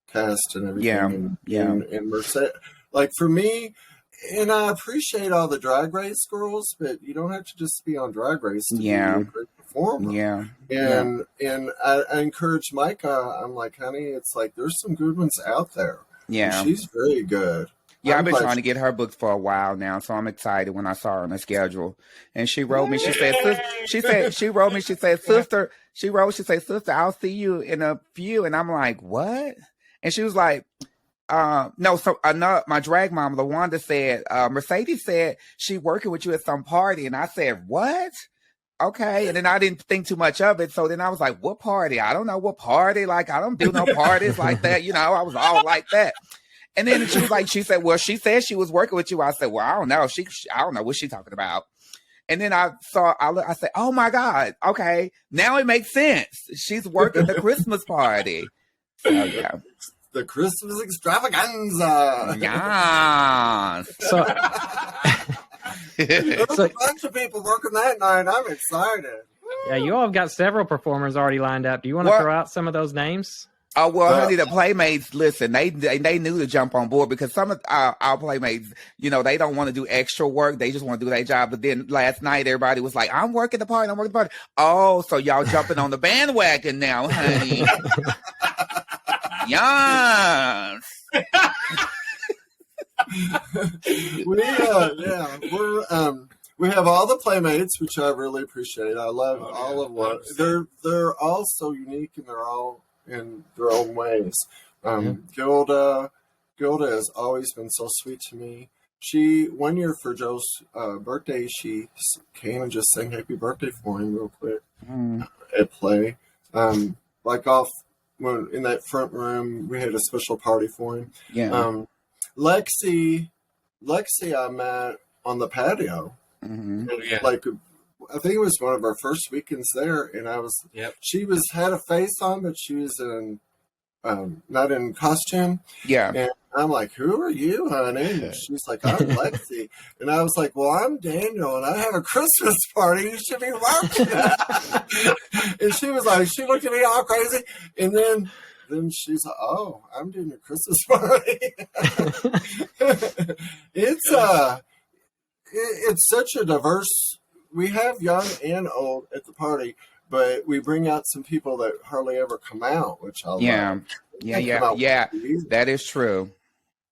cast and everything. And Mercedes, like for me, and I appreciate all the Drag Race girls, but you don't have to just be on Drag Race to be a great performer. And I encourage Micah. I'm like, honey, it's like there's some good ones out there. Yeah, and she's very good. Yeah, I've been trying to get her booked for a while now, so I'm excited when I saw her on the schedule. And she wrote me. She said, "Sister," "I'll see you in a few." And I'm like, "What?" And she was like, "No." So my drag mom, LaWanda, said, "Mercedes said she working with you at some party," and I said, "What?" Okay, and then I didn't think too much of it. So then I was like, "What party? I don't know what party. Like, I don't do no parties like that." You know, I was all like that. And then she was like, she said, "Well, she said she was working with you." I said, "Well, I don't know. I don't know what she's talking about." And then I said, "Oh my God. Okay. Now it makes sense. She's working the Christmas party." So yeah. The Christmas extravaganza. Yeah. So there's a bunch of people working that night. I'm excited. Yeah, you all have got several performers already lined up. Do you want to throw out some of those names? Oh, well, honey, the Playmates, listen, they knew to jump on board because some of our Playmates, you know, they don't want to do extra work. They just want to do their job. But then last night, everybody was like, I'm working the party. Oh, so y'all jumping on the bandwagon now, honey. Yes. We have all the Playmates, which I really appreciate. I love all of what they're all so unique, and they're all in their own ways. Gilda has always been so sweet to me. She, one year for Joe's birthday, she came and just sang happy birthday for him real quick at Play. In that front room, we had a special party for him. Yeah. Lexi I met on the patio. Mm-hmm. I think it was one of our first weekends there, and she had a face on, but she was in not in costume. Yeah. And I'm like, who are you, honey? And she's like, I'm Lexi. And I was like, well, I'm Daniel, and I have a Christmas party. You should be watching that. And she was like, she looked at me all crazy. And then she's like, oh, I'm doing a Christmas party. It's such a diverse, we have young and old at the party, but we bring out some people that hardly ever come out, which I love. Yeah. That is true.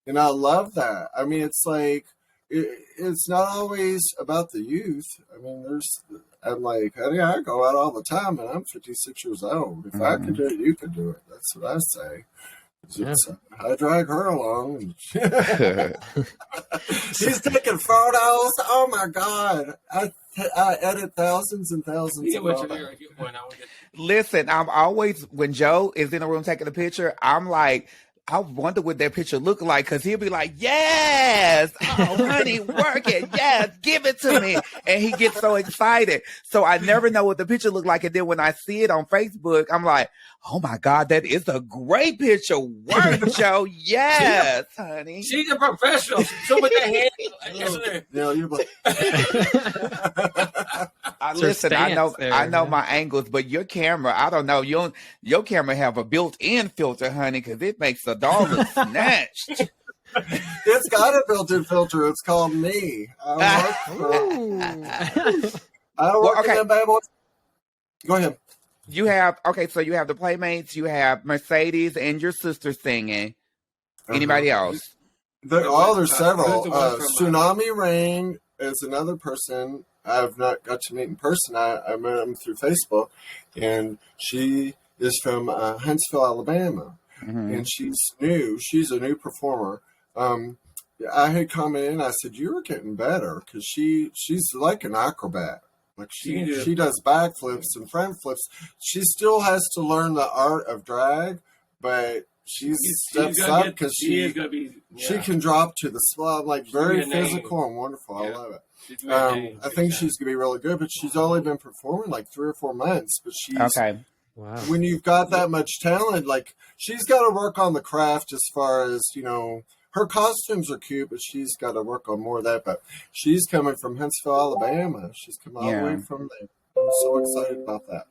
And I love that. I mean, it's like, it's not always about the youth. I mean, I'm like, honey, I go out all the time, and I'm 56 years old. If I could do it, you could do it. That's what I say. I drag her along. And she's taking photos. Oh my God. I edit thousands and thousands of photos. Listen, I'm always, when Joe is in the room taking a picture, I'm like, I wonder what that picture look like, because he'll be like, yes, oh, honey, work it, yes, give it to me. And he gets so excited. So I never know what the picture look like. And then when I see it on Facebook, I'm like, oh my God, that is a great picture. Work, Joe. Yes, honey. She's a professional. So with that hand, you're like, listen, I know my angles, but your camera, I don't know. Your camera have a built-in filter, honey, because it makes the dog look snatched. It's got a built-in filter. It's called me. I work in that bad boy. Go ahead. You have the Playmates, you have Mercedes, and your sister singing. Anybody else? There's several. Tsunami Rain is another person I've not got to meet in person. I met him through Facebook, and she is from Huntsville, Alabama, and she's new. She's a new performer. I had come in. I said, "You're getting better," because she's like an acrobat. Like she does backflips and front flips. She still has to learn the art of drag, but she steps up because she can drop to the slab, like very physical and wonderful. I love it. I think she's gonna be really good, but she's only been performing like 3 or 4 months. But she's okay. Wow. When you've got that much talent, like she's got to work on the craft as far as, her costumes are cute, but she's got to work on more of that. But she's coming from Huntsville, Alabama. She's coming all the way from there. I'm so excited about that.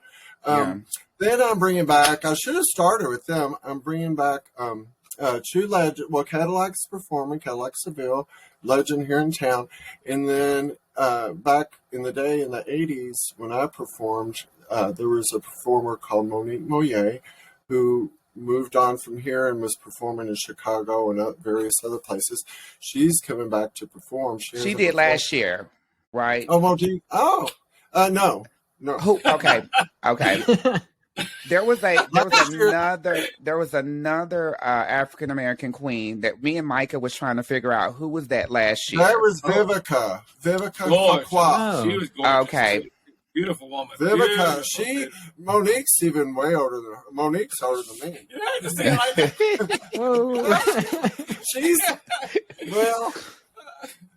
Then I'm bringing back, I should have started with them. I'm bringing back 2 legends. Well, Cadillac's performing, Cadillac Seville, legend here in town. And then back in the day, in the 80s, when I performed, there was a performer called Monique Moyer who moved on from here and was performing in Chicago and various other places. She's coming back to perform. She did last year, right? Oh, Monique. Oh, no. Who? Okay. There was another African American queen that me and Micah was trying to figure out who was that last year. That was Vivica. Vivica Lacroix. She was gorgeous. Okay. Beautiful woman. Vivica, Monique's even way older than her. Monique's older than me. You had to say it like that. She's, well,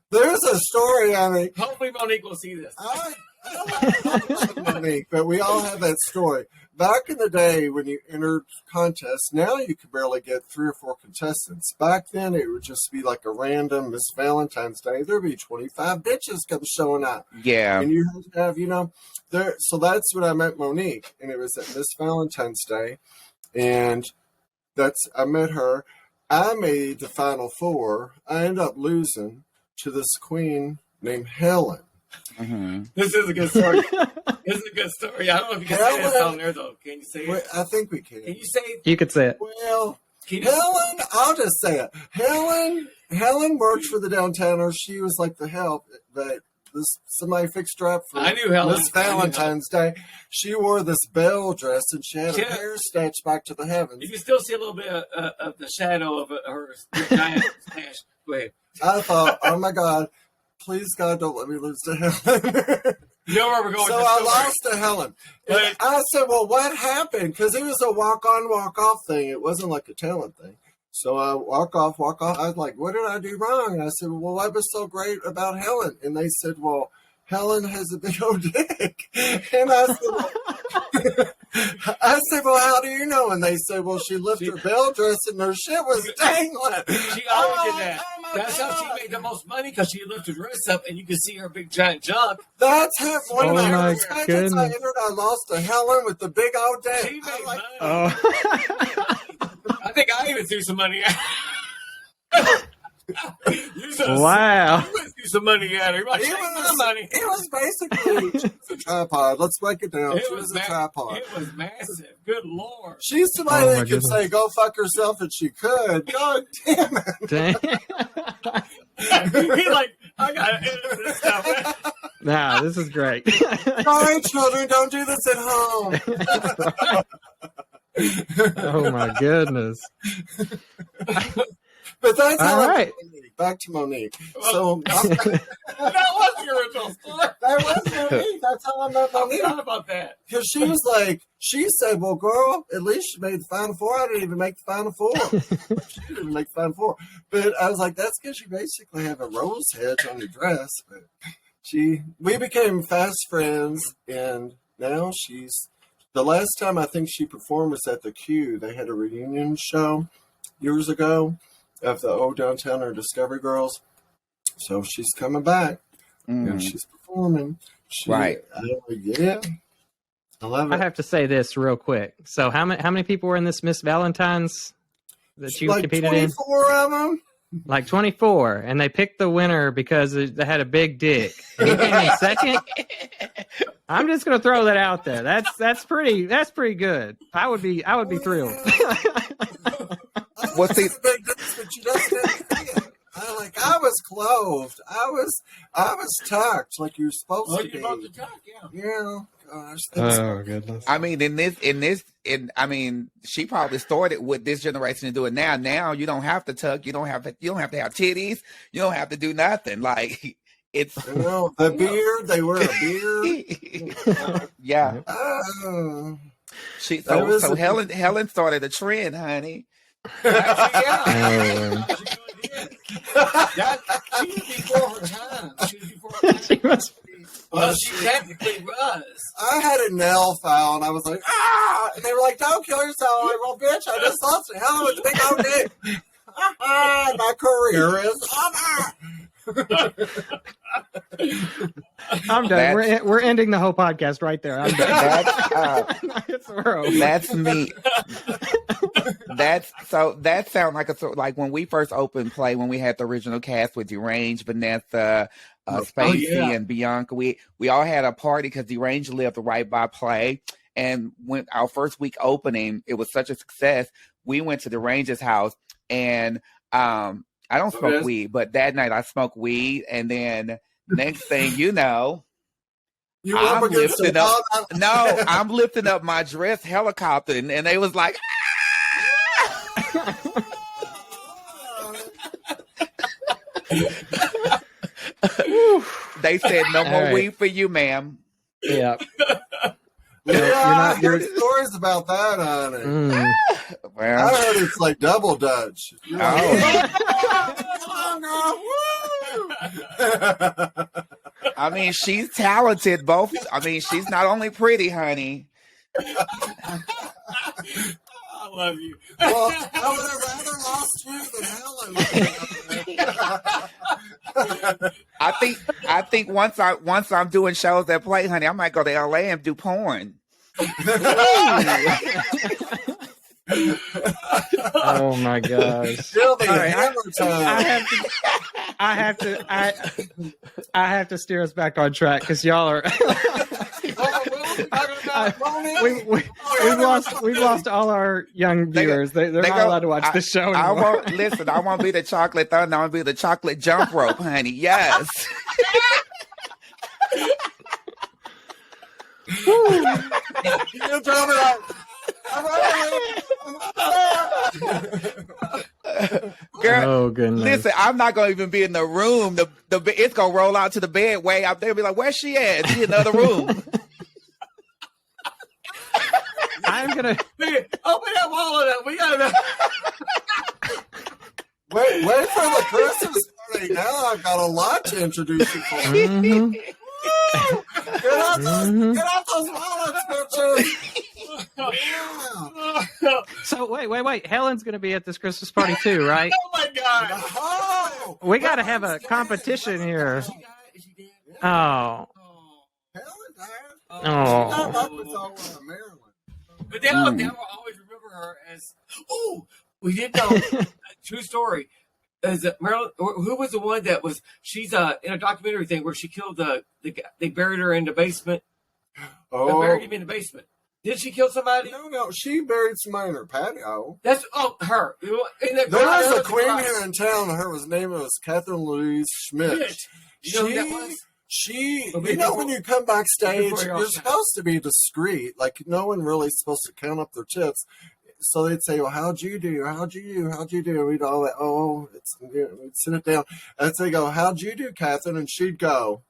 there's a story on it. Hopefully Monique will see this. I don't like Monique, but we all have that story. Back in the day when you entered contests, now you could barely get 3 or 4 contestants. Back then it would just be like a random Miss Valentine's Day. There'd be 25 bitches come showing up. Yeah. And you have, there. So that's when I met Monique, and it was at Miss Valentine's Day, and I met her. I made the final 4. I ended up losing to this queen named Helen. Mm-hmm. This is a good story. I don't know if you can say this on there, though. Can you say it? I think we can. Can you say it? You could say it. Well, Helen, I'll just say it. Helen worked for the Downtowners. She was like the help, but somebody fixed her up for I knew Helen. This Valentine's Day. She wore this belle dress, and she had her hair snatched back to the heavens. You can still see a little bit of the shadow of her giant stash. Go ahead. I thought, oh my God, please God, don't let me lose to Helen. You know where we're going. So I lost to Helen. And I said, well, what happened? Because it was a walk-on, walk-off thing. It wasn't like a talent thing. So I walk off. I was like, what did I do wrong? And I said, well, what was so great about Helen? And they said, well, Helen has a big old dick. And I said, well, how do you know? And they said, well, she lifted her bell dress and her shit was dangling. She always did that. That's how she made the most money, because she lifted her dress up and you could see her big giant junk. That's how one of my the packets I entered. I lost to Helen with the big old dick. She made money. Oh. I think I even threw some money at her. Wow. You threw some money at her. Like, it was basically a tripod. Let's break it down. It was a tripod. It was massive. Good Lord. She's somebody that could say, go fuck herself, and she could. God damn it. Dang. He's like, I got to edit this stuff. Nah, this is great. Sorry, children, don't do this at home. Oh my goodness. But that's all how right. Back to Monique. So that was the original story. That was Monique. That's how I met I Monique. forgot about that. Because she was like, she said, well, girl, at least you made the Final Four. I didn't even make the Final Four. She didn't even make the Final Four. But I was like, that's because you basically have a rose hedge on your dress. But we became fast friends, and now the last time I think she performed was at the Q. They had a reunion show years ago of the old Downtowner Discovery Girls. So she's coming back, and she's performing. Right. Yeah. I love it. I have to say this real quick. So how many people were in this Miss Valentine's that you competed in? 24 of them. Like 24, and they picked the winner because they had a big dick. And he came in second. I'm just gonna throw that out there. That's pretty good. I would be thrilled. Well, see, I was clothed. I was tucked like you're supposed to be. About to talk, yeah. Yeah. Gosh. Oh goodness. I mean, I mean, she probably started with this generation to do it now. Now you don't have to tuck. You don't have to have titties. You don't have to do nothing. Like it's the beard. They wear a beard. Yeah. So Helen started a trend, honey. Yeah. She was before her time. She must. Well, she technically was. I had a nail file, and I was like, ah! And they were like, don't kill yourself. I'm like, well, bitch, I just lost it. Hell, it's a big old dick. My career is over. I'm done. We're ending the whole podcast right there. I'm done. That's me. That sounds like when we first opened play, when we had the original cast with Deranged, Vanessa, Spacey, and Bianca. We all had a party because Deranged lived right by play. And when our first week opening, it was such a success. We went to Deranged's house, and I don't smoke weed, but that night I smoked weed, and then next thing you know, I'm lifting up my dress helicopter, and they was like, they said no more weed for you, ma'am. Yeah. You're stories about that, honey. Well, I heard it's like double Dutch. I mean, she's talented. She's not only pretty, honey. I love you. Well, I would have rather lost you than Helen. I think once I'm doing shows that play, honey, I might go to LA and do porn. Oh my gosh! I have to steer us back on track because y'all are. We've lost all our young viewers. They're not allowed to watch the show anymore. I won't be the chocolate thunder. I want to be the chocolate jump rope, honey. Yes. You tell me that. Girl, oh goodness! Listen, I'm not gonna even be in the room. It's gonna roll out to the bed way out there. Be like, where's she at? She in another room. I'm gonna open up all of them. We gotta. Wait for the Christmas party. Now I've got a lot to introduce you for. Get off those wallets, bitches! Yeah. So wait. Helen's going to be at this Christmas party too, right? Oh my God! Oh, We got to have a competition here. She did. Oh. Helen died. Oh. Not up with all Maryland. But they will always remember her as. Oh, we did know. True story. Is it Marilyn? Who was the one that was? She's in a documentary thing where she killed the they buried her in the basement. They buried him in the basement. Did she kill somebody? No. She buried somebody in her patio. That's her. There was a queen here in town. Her name was Catherine Louise Schmidt. You know who that was? When you come backstage, you're supposed to be discreet. Like, no one really supposed to count up their chips. So they'd say, well, how'd you do? How'd you do? We'd all like, we'd sit it down. And they go, how'd you do, Catherine? And she'd go,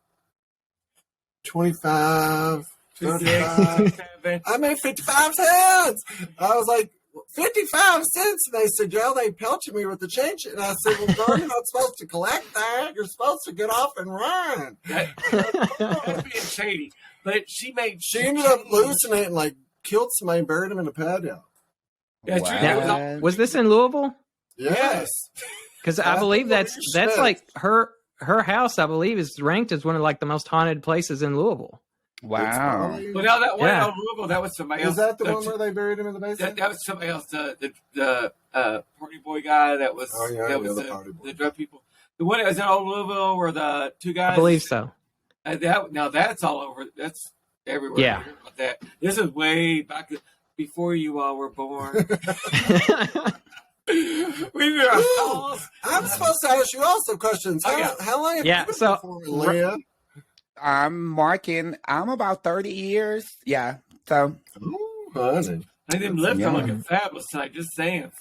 25, 35. I made 55 cents. I was like, 55 cents? And they said, yeah, they pelted me with the change. And I said, well, girl, you're not supposed to collect that. You're supposed to get off and run. That's being shady. But she ended up losing it and like killed somebody and buried him in a patio. That's true. Now, was this in Louisville? Yes. Because I believe that's like her house, I believe, is ranked as one of like the most haunted places in Louisville. Wow. Well, now that one in Louisville, that was somebody else. Is that the one where they buried him in the basement? That was somebody else. The party boy guy that was the drug people. The one that was in old Louisville where the two guys. I believe so. Now that's all over. That's everywhere. Yeah. About that. This is way back before you all were born. I'm supposed to ask you also questions. How long have you been performing, Leah? I'm about 30 years. Yeah. So. Ooh, honey. I didn't live on like a fabulous site. Just saying.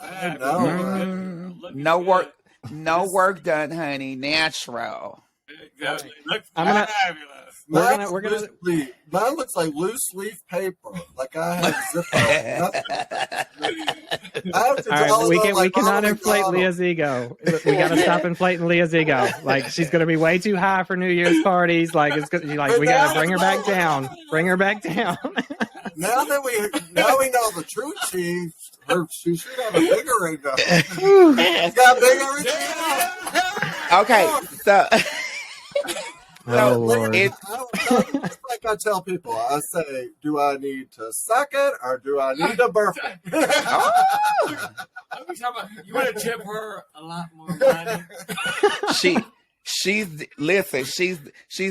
No work done, honey. Natural. Exactly. I'm gonna We're gonna. Mine looks like loose leaf paper. Like I have zip. All right, we cannot inflate Leah's ego. We got to stop inflating Leah's ego. Like she's going to be way too high for New Year's parties. Like we got to bring her back down. Bring her back down. Now we know the truth. She should have a bigger ego. She's got a bigger ego. Okay, so. Oh, Lord. It's like I tell people, I say, do I need to suck it or do I need to burp it? You want to tip her a lot more money. She's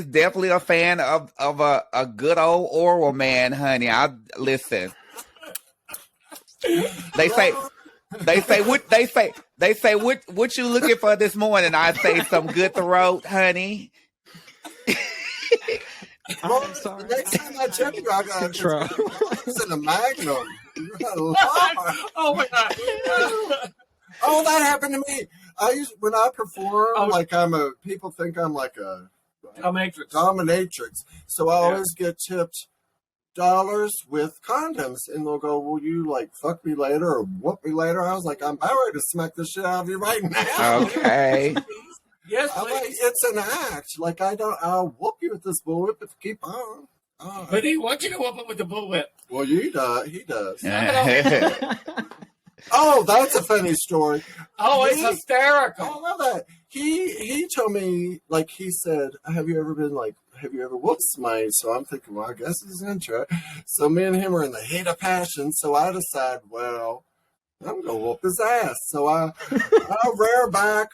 definitely a fan of a good old oral man, honey. Listen. They say what you looking for this morning? I say some good throat, honey. I'm sorry. The next time I check you, I got it's in a Magnum. Oh my God! Oh, that happened to me. When I perform, people think I'm like a dominatrix. So I always get tipped dollars with condoms, and they'll go, "Will you like fuck me later or whoop me later?" I was like, "I'm about ready to smack the shit out of you right now." Okay. Yes, it's an act. Like I'll whoop you with this bullwhip if you keep on. But he wants you to whoop him with the bullwhip. Well, he does. Oh, that's a funny story. Oh, it's hysterical. I love that. He told me, like he said, have you ever whooped somebody? So I'm thinking, well, I guess he's into it. So me and him are in the heat of passion. So I decide, well, I'm gonna whoop his ass. So I rear back.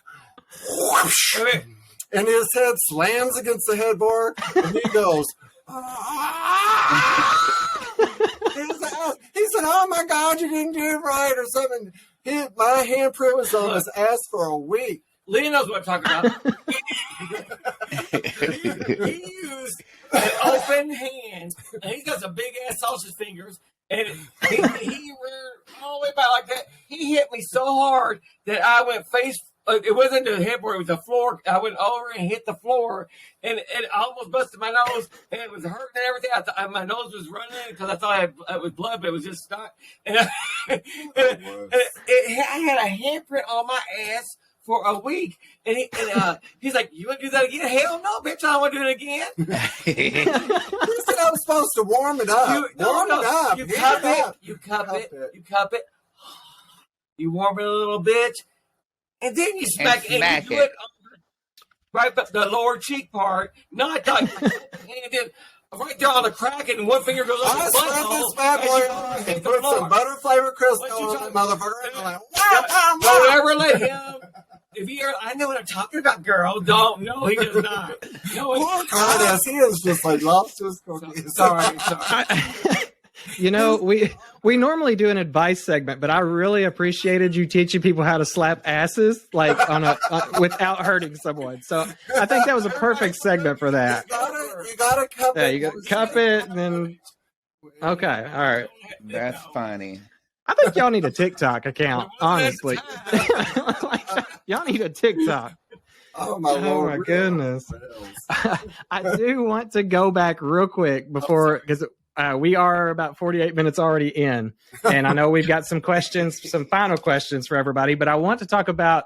Whoosh, and his head slams against the headboard, and he goes, he said, "Oh my God, you didn't do it right," or something. My handprint was on his ass for a week. Leah knows what I'm talking about. He used an open hand, and he's got some big ass sausage fingers, and he reared all the way back like that. He hit me so hard that I went face. It wasn't the headboard; it was the floor. I went over and hit the floor, and it almost busted my nose, and it was hurting and everything. I thought my nose was running because I thought it was blood, but it was just snot. And I had a handprint on my ass for a week. And, he's like, you want to do that again? Hell no, bitch, I don't want to do it again. He said I was supposed to warm it up. Warm it up. You cup it. You cup it. You cup it. You warm it a little bit. And then you smack it. And you do it right up the lower cheek part. Not like, and then right there on the crack, and one finger goes on the butthole. I this bad boy on and put some butter flavor crystal on the motherfucker. And I'm like, don't ever let him. If he, I know what I'm talking about, girl. Don't. No, he does not. No, poor Curtis. He is just like lost his cookies. Sorry. You know, we normally do an advice segment, but I really appreciated you teaching people how to slap asses, like without hurting someone. So I think that was a perfect segment for that. You gotta cup it. Yeah, you got to cup it, and then okay, all right. That's funny. I think y'all need a TikTok account, honestly. Y'all need a TikTok. Oh my goodness. I do want to go back real quick before, because we are about 48 minutes already in, and I know we've got some questions, some final questions for everybody, but I want to talk about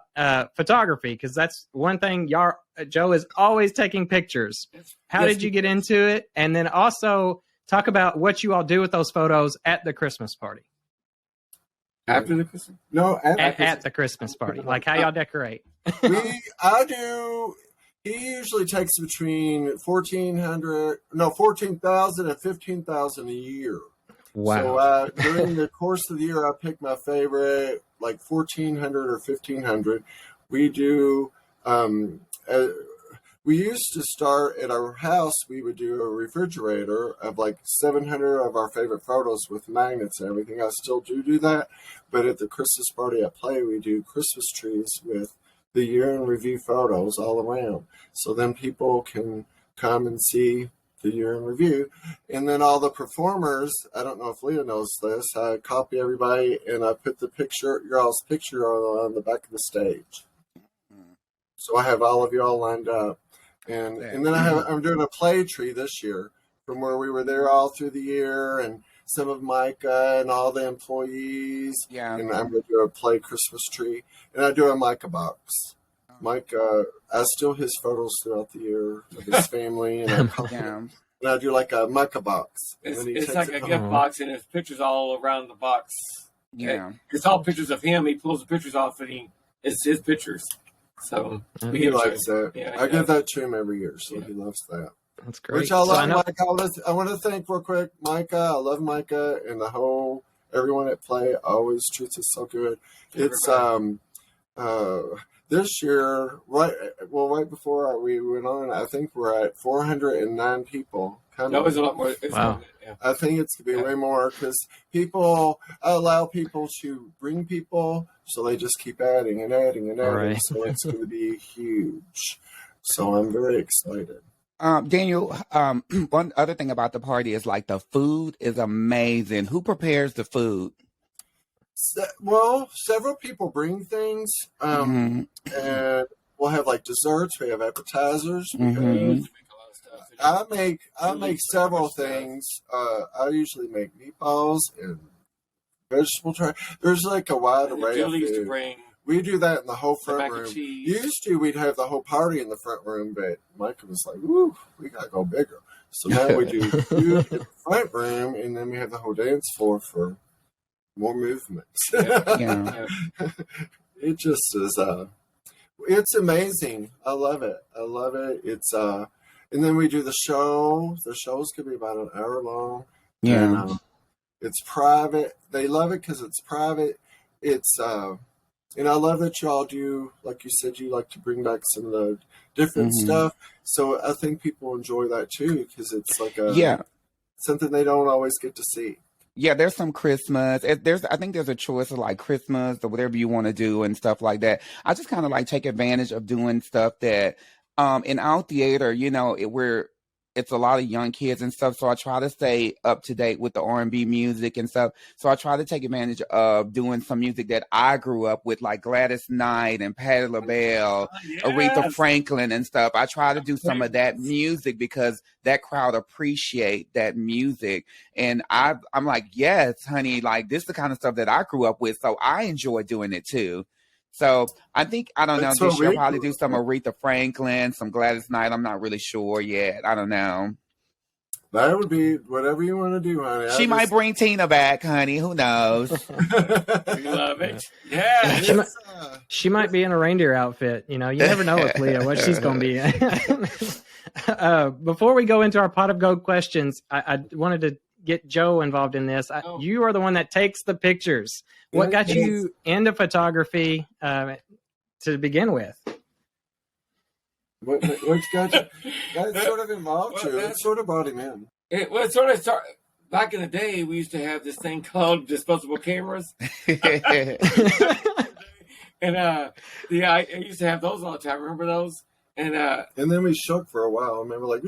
photography, because that's one thing Joe is always taking pictures. How did you get into it? And then also talk about what you all do with those photos at the Christmas party. After the Christmas? No, at the Christmas party. Like how y'all decorate. I do. He usually takes between 14,000 and 15,000 a year. Wow. So during the course of the year, I pick my favorite, like 1,400 or 1,500. We do. We used to start at our house. We would do a refrigerator of like 700 of our favorite photos with magnets and everything. I still do that, but at the Christmas party I play, we do Christmas trees with the year in review photos all around. So then people can come and see the year in review. And then all the performers, I don't know if Leah knows this, I copy everybody and I put your all's picture on the back of the stage. So I have all of you all lined up. And then I'm doing a play tree this year from where we were there all through the year, and some of Micah and all the employees. Yeah. And I'm going to do a play Christmas tree. And I do a Micah box. Micah, I steal his photos throughout the year of his family. And I do like a Micah box. It's like a gift box, and there's pictures all around the box. Yeah. It's all pictures of him. He pulls the pictures off, and it's his pictures. So he likes that. Yeah, I give that to him every year, so he loves that. That's great. Which I love, Micah. I want to thank real quick, Micah. I love Micah and everyone at Play always treats us so good. It's this year, right before we went on, I think we're at 409 people. That was a lot more. Wow. I think it's going to be way more because I allow people to bring people, so they just keep adding and adding and adding. Right. So it's going to be huge. So I'm very excited. Daniel, one other thing about the party is like the food is amazing. Who prepares the food? Well, several people bring things, and we'll have like desserts. We have appetizers. I make several things. I usually make meatballs and vegetable tray. There's like a wide array of food. We do that in the whole front room. Used to, we'd have the whole party in the front room, but Micah was like, "Woo, we gotta go bigger." So now we do food in the front room, and then we have the whole dance floor for more movements. Yeah. It just is. It's amazing. I love it. It's and then we do the show. The shows could be about an hour long. Yeah. And, it's private. They love it because it's private. It's and I love that y'all do, like you said, you like to bring back some of the different stuff. So I think people enjoy that too because it's like something they don't always get to see. Yeah, there's some Christmas. I think there's a choice of like Christmas or whatever you want to do and stuff like that. I just kind of like take advantage of doing stuff that in our theater, you know, it's a lot of young kids and stuff. So I try to stay up to date with the R&B music and stuff. So I try to take advantage of doing some music that I grew up with, like Gladys Knight and Patti LaBelle, Aretha Franklin and stuff. I try to do some of that music because that crowd appreciate that music. And I'm like, yes, honey, like this is the kind of stuff that I grew up with. So I enjoy doing it too. So I think, I don't know, That's this what year we I'll probably do. do some Aretha Franklin, some Gladys Knight. I'm not really sure yet. I don't know. That would be whatever you want to do, honey. She might bring Tina back, honey. Who knows? We love it. Yeah. She might be in a reindeer outfit. You know, you never know with Leah what she's going to be in. Before we go into our pot of gold questions, I wanted to get Joe involved in this. You are the one that takes the pictures. What got you into photography to begin with? What got you? That sort of involved you. It sort of brought him in. It sort of started. Back in the day, we used to have this thing called disposable cameras. And I used to have those all the time. Remember those? And then we shook for a while. I remember, like,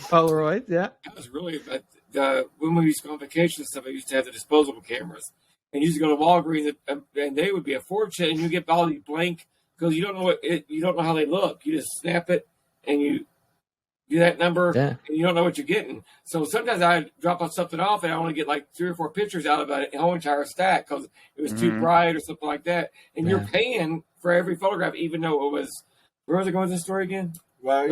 Polaroid, yeah. That was really when we used to go on vacation and stuff. I used to have the disposable cameras, and you used to go to Walgreens, and they would be a fortune, and you get all these blank because you don't know how they look. You just snap it, and you do that number, and you don't know what you're getting. So sometimes I drop something off, and I want to get like 3 or 4 pictures out of a whole entire stack because it was too bright or something like that. And you're paying for every photograph, even though it was. Where was it going with this story again? I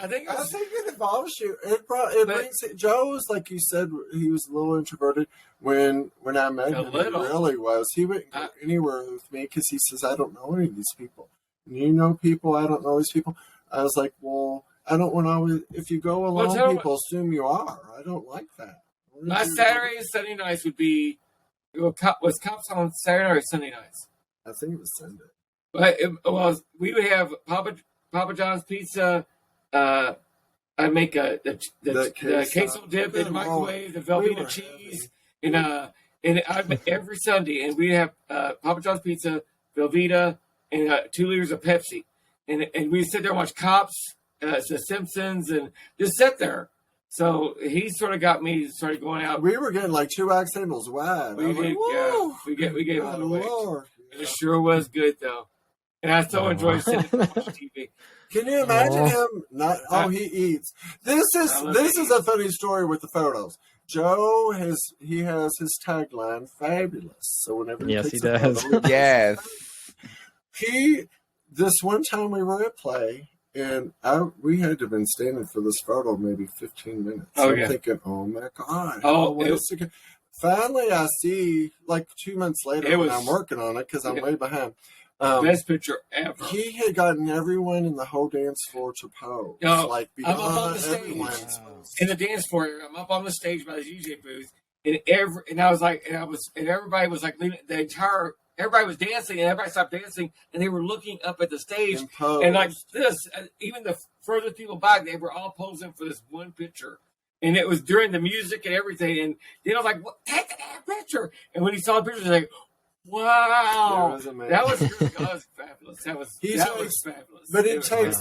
think it involves you. It brings Joe's, like you said, he was a little introverted when I met him. He really was. He wouldn't go anywhere with me because he says, I don't know any of these people. You know people, I don't know these people. I was like, well, I don't want to always, if you go alone, people assume you are. I don't like that. My Saturday and Sunday nights would be, was Cops on Saturday or Sunday nights? I think it was Sunday. But we would have Papa John's pizza. I'd make the queso dip in the microwave, the Velveeta cheese, and I'd make every Sunday, and we'd have Papa John's pizza, Velveeta, and 2 liters of Pepsi, and we'd sit there and watch Cops, The Simpsons, and just sit there. So he sort of got me started going out. We were getting like 2 accidentals wide. We gave a lot of weight. It sure was good though. And I so enjoy sitting and watching TV. Can you imagine him? He eats. This is a funny story with the photos. Joe has his tagline, fabulous. So whenever he does. Yes. This one time we were at play, and we had to have been standing for this photo maybe 15 minutes. I'm thinking, oh my God. Finally, I see, like 2 months later when I'm working on it because I'm way behind. Best picture ever. He had gotten everyone in the whole dance floor to pose. Like I'm up on the stage in the dance floor. I'm up on the stage by the DJ booth, and everybody was like leaning, everybody was dancing, and everybody stopped dancing, and they were looking up at the stage, and like this, even the furthest people back, they were all posing for this one picture. And it was during the music and everything, and then I was like, take the damn picture. And when he saw the picture, he was like, wow, that was fabulous. That was fabulous. But it takes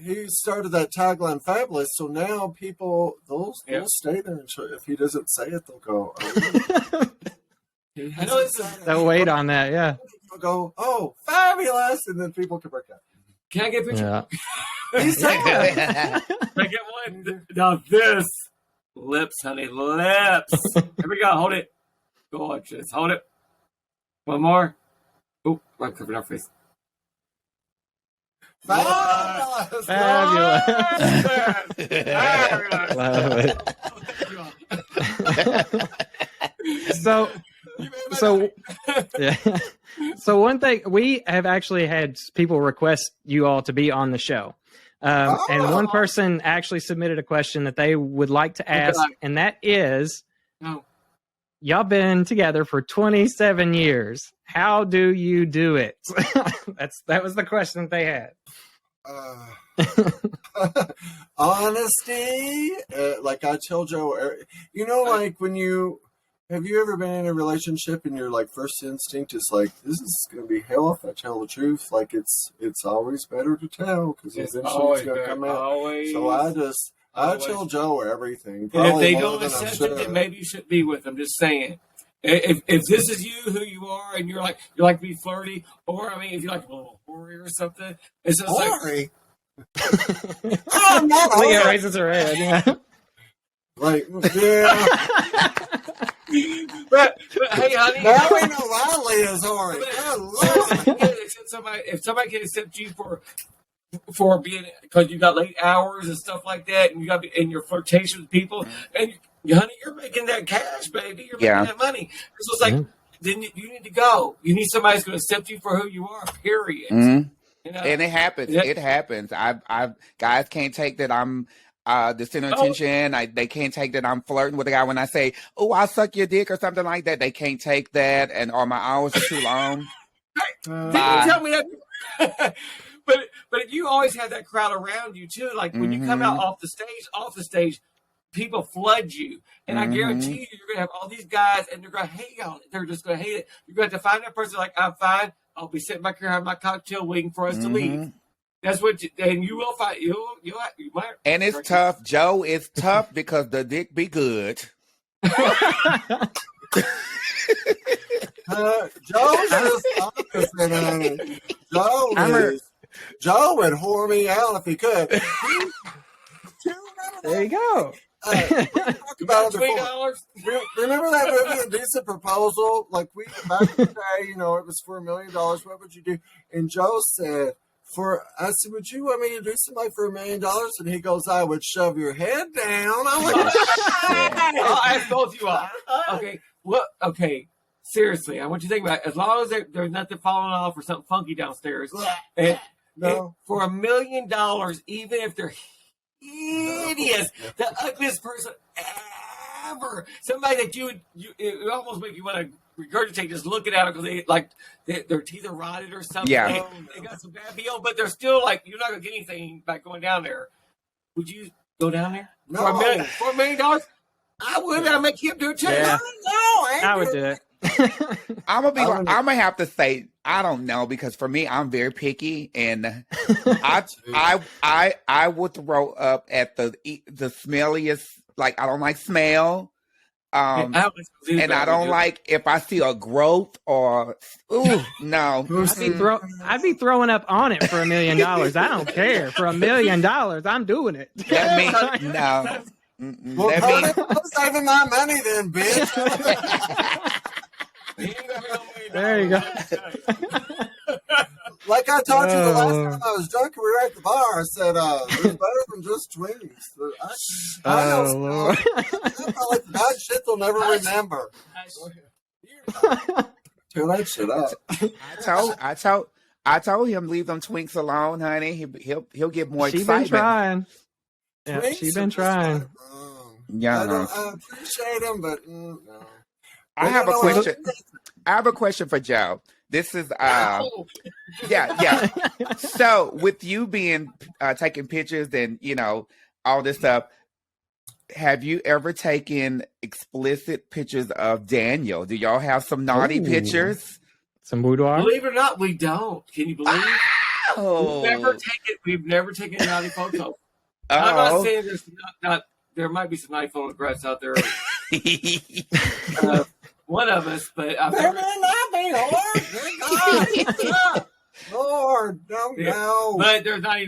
he started that tagline fabulous, so now people they'll stay there and if he doesn't say it, they'll go. Oh. I know they'll wait on that, yeah. They'll go, oh, fabulous, and then people can break out. Can I get a picture? Yeah. He's saying I get one. Now this lips, honey, lips. Here we go. Hold it. Go on, just hold it. One more. Oh, I'm covering our face. Fabulous. Love it. So one thing, we have actually had people request you all to be on the show. And one person actually submitted a question that they would like to ask, and that is, y'all been together for 27 years. How do you do it? That was the question that they had. Honesty, like I tell Joe, like have you ever been in a relationship and your like first instinct is like, this is going to be hell if I tell the truth. Like it's always better to tell because eventually it's going to come out. So I tell Joe everything. And if they don't accept it, then maybe you shouldn't be with them. Just saying. If this is you, who you are, and you like to be flirty, or if you like a little hoary or something, it's just hoary. I'm not. Leah raises her head. Yeah. Like, yeah. but hey, honey. Now we know why Leah's horny. If somebody can accept you for being, because you got late hours and stuff like that, and you got in your flirtation with people, and honey, you're making that cash, baby. You're making that money. So it's like, then you need to go. You need somebody who's going to accept you for who you are. Period. Mm-hmm. And it happens. It happens. I've guys can't take that I'm the center of attention. They can't take that I'm flirting with a guy when I say, "Oh, I'll suck your dick" or something like that. They can't take that, or my hours are too long. Didn't you tell me that? But you always have that crowd around you too. Like when you come out off the stage, people flood you, and I guarantee you're gonna have all these guys, and they're gonna hate on it. They're just gonna hate it. You're gonna have to find that person like, I'm fine. I'll be sitting back here having my cocktail waiting for us to leave. That's what, and you will find. You might. And it's tough, Joe. It's tough because the dick be good. Joe's just opposite, honey. Joe would whore me out if he could. There you go. Talk about it before. Remember that movie, A Decent Proposal? Like back in the day, it was for $1 million. What would you do? And Joe said, I said, would you want me to do something for $1 million? And he goes, I would shove your head down. I'm like, I'll ask both of you all. Okay. What? Okay. Seriously, I want you to think about it. As long as there's nothing falling off or something funky downstairs, and for $1 million, even if they're hideous, the ugliest person ever, somebody that it almost make you want to regurgitate just looking at them because their teeth are rotted or something. Yeah. They got some bad BO, but they're still like, you're not gonna get anything by going down there. Would you go down there No. for $1 million? I would. I'd make him do it too. Yeah. I would do it. I'm gonna have to say I don't know, because for me, I'm very picky, and I would throw up at the smelliest. Like, I don't like smell. I don't like if I see a growth or no. I'd be throwing up on it for $1 million. I don't care. For $1 million, I'm doing it. That means no. Well, I'm saving my money then, bitch. There you go. Like I told you the last time I was drunk, we were at the bar. I said, "It's better than just Twinkies." I know. Lord. Like bad shit they'll never remember. Turn that shit up. I told him leave them twinks alone, honey. He'll get more She's excitement. been trying. Yeah, she's been trying. Yeah, I appreciate him, but no. I have a question. I have a question for Joe. This is yeah. So with you being taking pictures and all this stuff, have you ever taken explicit pictures of Daniel? Do y'all have some naughty pictures? Some boudoir? Believe it or not, we don't. Can you believe? We've never taken a naughty photo. I'm not saying there's not. There might be some naughty photographs out there. One of us, but there may not be, Lord, don't know. But there's not.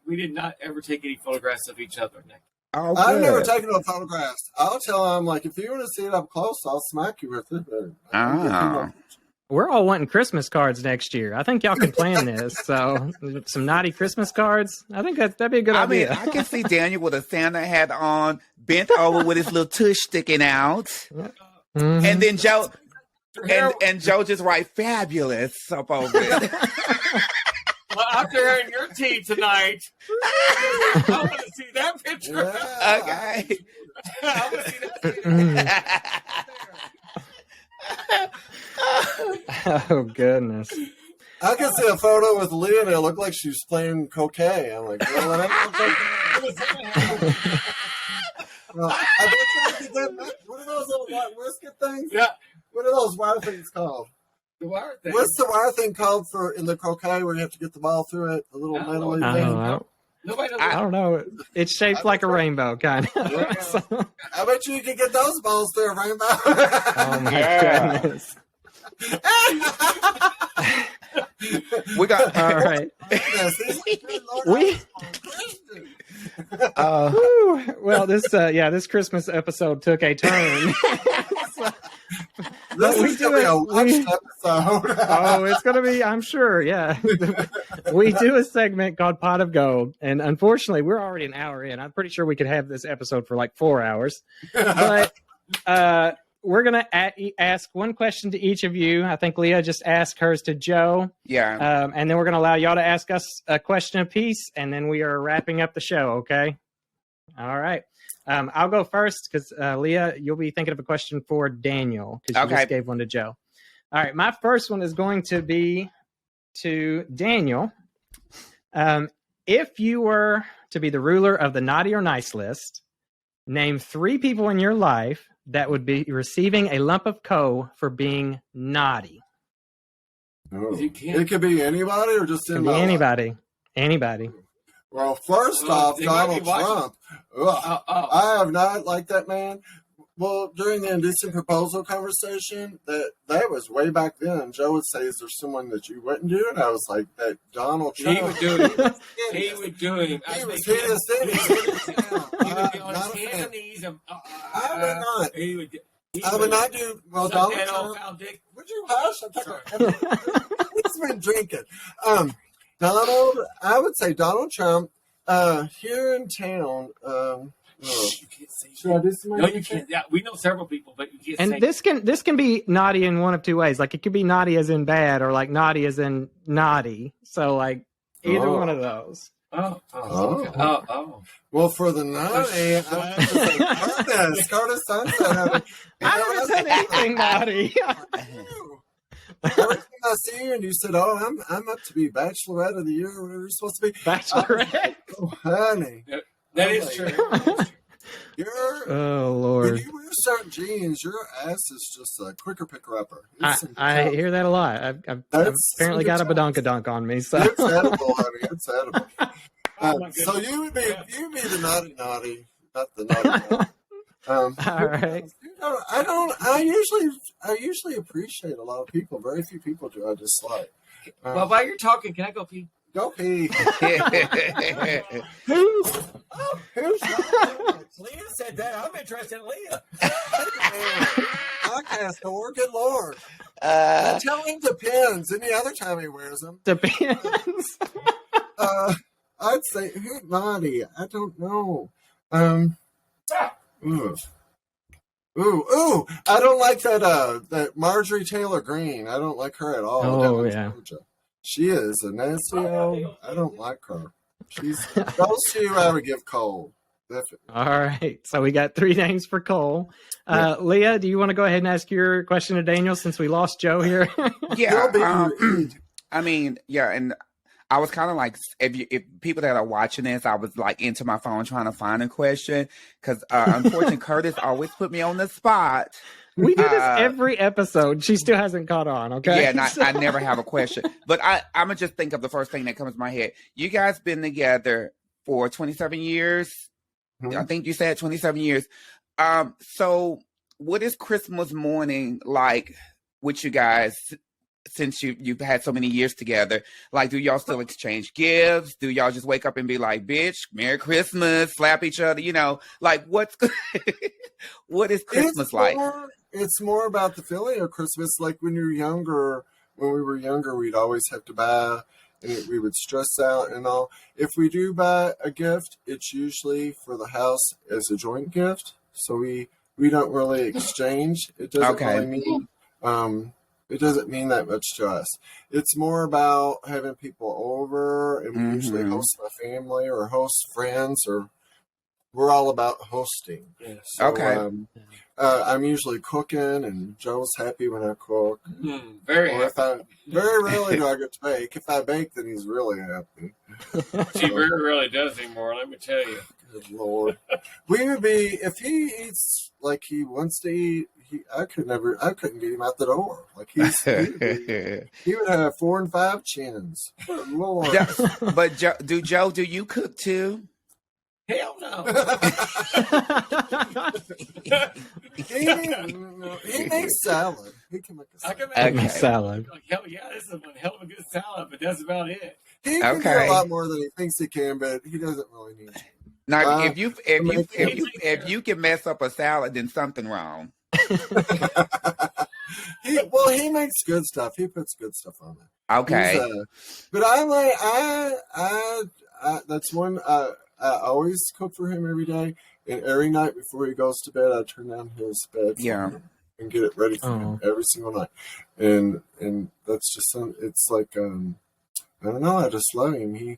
We did not ever take any photographs of each other, Nick. Oh, I've never taken no photographs. I'll tell him, like, if you want to see it up close, I'll smack you with it. We're all wanting Christmas cards next year. I think y'all can plan this. So some naughty Christmas cards. I think that'd be a good idea. I can see Daniel with a Santa hat on, bent over with his little tush sticking out. Mm-hmm. And then Joe and Joe just write fabulous up over it. Well, after hearing your tea tonight, I want to see that picture. Yeah. Okay. I want to see that picture. Oh, goodness. I can see a photo with Leah and it looked like she was playing cocaine. I'm like, well, that I bet you did. What are those little white whisker things? Yeah. What are those wire things called? The wire thing. What's the wire thing called for in the croquet where you have to get the ball through it? The little metal thing. I don't know. It's shaped like a rainbow, kind of. Yeah. So. I bet you could get those balls through a rainbow. Oh my goodness. We got all right. Well, this Christmas episode took a turn. This is going to be a watched episode. Oh, it's going to be, I'm sure. Yeah. We do a segment called Pot of Gold. And unfortunately, we're already an hour in. I'm pretty sure we could have this episode for like 4 hours. But we're going to ask one question to each of you. I think Leah just asked hers to Joe. Yeah. And then we're going to allow y'all to ask us a question apiece. And then we are wrapping up the show. Okay. All right. I'll go first because Leah, you'll be thinking of a question for Daniel because you just gave one to Joe. All right, my first one is going to be to Daniel. If you were to be the ruler of the naughty or nice list, name 3 people in your life that would be receiving a lump of coal for being naughty. Oh. It could be anybody or just anybody. Anybody. Well, first off, Donald Trump. I have not liked that man. Well, during the indecent proposal conversation, that was way back then. Joe would say, "Is there someone that you wouldn't do?" And I was like, "That Donald Trump." He would do it. He would do it. He was hitting his cities. He would be on his hands and knees. I would not. He would. I would not do. Well, Donald Trump. Would you hush? He's been drinking. Donald, I would say Donald Trump here in town. You can't say. Should I do something? No, you can't. Yeah, we know several people, but you can't. And this can be naughty in one of 2 ways. Like it could be naughty as in bad, or like naughty as in naughty. So like either one of those. Well, for the naughty, I was like, Curtis Sunset. I never said anything naughty. Every time I see you and you said, "Oh, I'm up to be Bachelorette of the Year," or whatever you're supposed to be. Bachelorette. Oh, honey, that is true. Oh Lord! When you wear certain jeans, your ass is just a quicker picker upper. I hear that a lot. I've apparently got a badonkadunk on me. So it's edible, honey. It's edible. So you would be the naughty, not the naughty. All right. I usually appreciate a lot of people. Very few people do I dislike. Well, while you're talking, can I go pee? Go pee. Who's Leah said that. I'm interested in Leah. podcast whore? Good Lord. Tell him depends. Any other time he wears them. Depends. I'd say naughty. I don't know. Ooh! I don't like that Marjorie Taylor Greene. I don't like her at all. Oh yeah, Georgia. She is a nasty old. I don't like her. She's those two I would give Cole. Definitely. All right. So we got 3 names for Cole. Leah, do you want to go ahead and ask your question to Daniel since we lost Joe here? Yeah. I mean, yeah, and I was kind of like, if people that are watching this, I was like into my phone trying to find a question because unfortunately Curtis always put me on the spot. We do this every episode. She still hasn't caught on, okay? Yeah, and I never have a question. But I'm going to just think of the first thing that comes to my head. You guys been together for 27 years. Mm-hmm. I think you said 27 years. So what is Christmas morning like with you guys since you've had so many years together? Like, do y'all still exchange gifts? Do y'all just wake up and be like, bitch, Merry Christmas, slap each other? You know, like what is Christmas like? It's more about the feeling of Christmas. Like when we were younger, we'd always have to buy, and we would stress out and all. If we do buy a gift, it's usually for the house as a joint gift. So we don't really exchange. It doesn't really mean, it doesn't mean that much to us. It's more about having people over, and we usually host my family or host friends, or we're all about hosting. Yeah, so, I'm usually cooking, and Joe's happy when I cook. Very happy. Very rarely do I get to bake. If I bake, then he's really happy. She very rarely does anymore, let me tell you. Good Lord. We would be, if he eats like he wants to eat, I couldn't get him out the door. Like he would have 4 and 5 chins. Good Lord. But Joe, do you cook too? Hell no. He makes salad. He can make a salad. I can make salad. Like, hell yeah, this is one hell of a good salad, but that's about it. He can do a lot more than he thinks he can, but he doesn't really need to. Now, if you can mess up a salad, then something wrong. He makes good stuff. He puts good stuff on it. Okay. But that's one I always cook for him every day, and every night before he goes to bed, I turn down his bed for him and get it ready for him every single night. And that's just it's like I don't know. I just love him.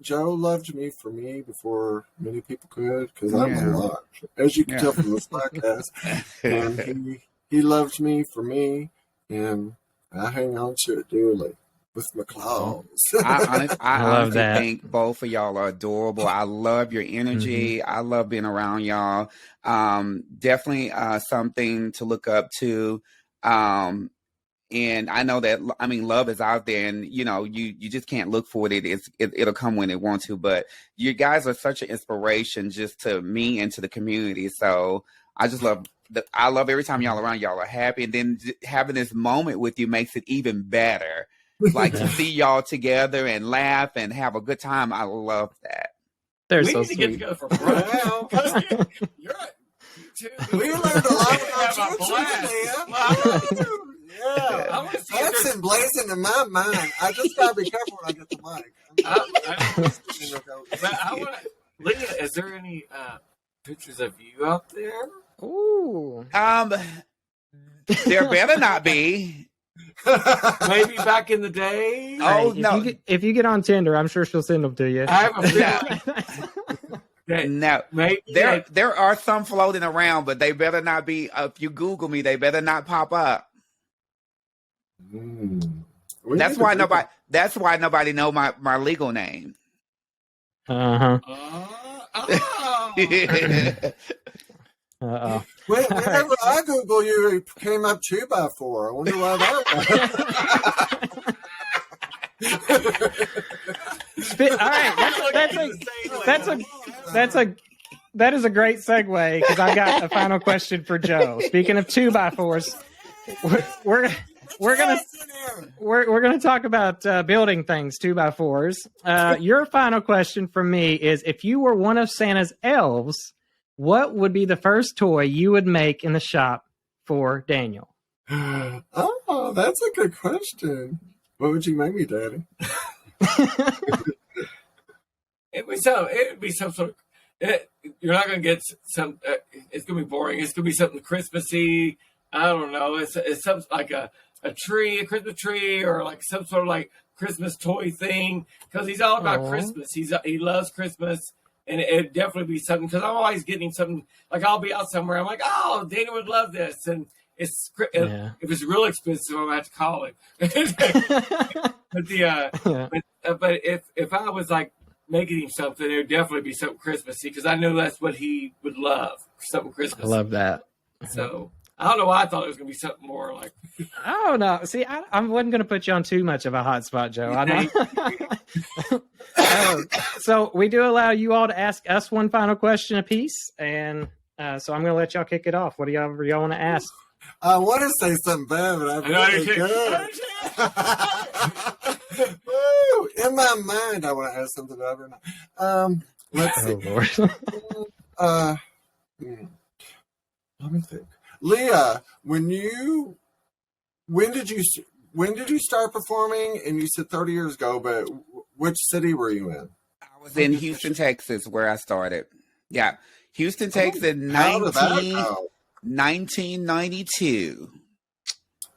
Joe loved me for me before many people could, because I'm a lot, as you can tell from this podcast. And he loved me for me, and I hang on to it dearly with my claws. I honestly think both of y'all are adorable. I love your energy. Mm-hmm. I love being around y'all. Definitely something to look up to. And I know that, I mean, love is out there, and, you know, you just can't look for it. It'll come when it wants to. But you guys are such an inspiration just to me and to the community. So I just love I love every time y'all around. Y'all are happy. And then having this moment with you makes it even better. Like to see y'all together and laugh and have a good time. I love that. They're we so need to sweet. get together for brunch. You're right. We learned a lot about you, Leah. Yeah, that's emblazoned in my mind. I just gotta be careful when I get the mic. Leah, is there any pictures of you out there? Ooh. There better not be. Maybe back in the day. Oh, hey, no. If you get on Tinder, I'm sure she'll send them to you. I have a feeling. No, maybe there are some floating around, but they better not be. If you Google me, they better not pop up. That's why nobody know my legal name. Uh-huh. Whenever I Google you, it came up 2x4. I wonder why that was. That is a great segue, because I got a final question for Joe. Speaking of 2x4s, we're gonna talk about building things 2x4s. Your final question from me is: if you were one of Santa's elves, what would be the first toy you would make in the shop for Daniel? Oh, that's a good question. What would you make me, Daddy? It'd be some sort of. You're not gonna get some. It's gonna be boring. It's gonna be something Christmassy. I don't know. It's something like a tree, a Christmas tree, or like some sort of like Christmas toy thing. Because he's all about Christmas. He loves Christmas. And it'd definitely be something, because I'm always getting something, like I'll be out somewhere, I'm like, oh, Dana would love this. And if it's real expensive, I'm going to have to call him. But if I was like making him something, it would definitely be something Christmassy, because I know that's what he would love, something Christmassy. I love that. So I don't know why I thought it was going to be something more like. Oh, no. See, I wasn't going to put you on too much of a hot spot, Joe. I know. So we do allow you all to ask us one final question apiece, and so I'm going to let y'all kick it off. What do y'all want to ask? I want to say something bad, but I'm really good. In my mind, I want to ask something bad, but not. Let's see. Lord. Let me think. Leah, when did you start performing? And you said 30 years ago, but which city were you in? I was in Houston, Texas, where I started. Yeah, Houston, Texas, 1992.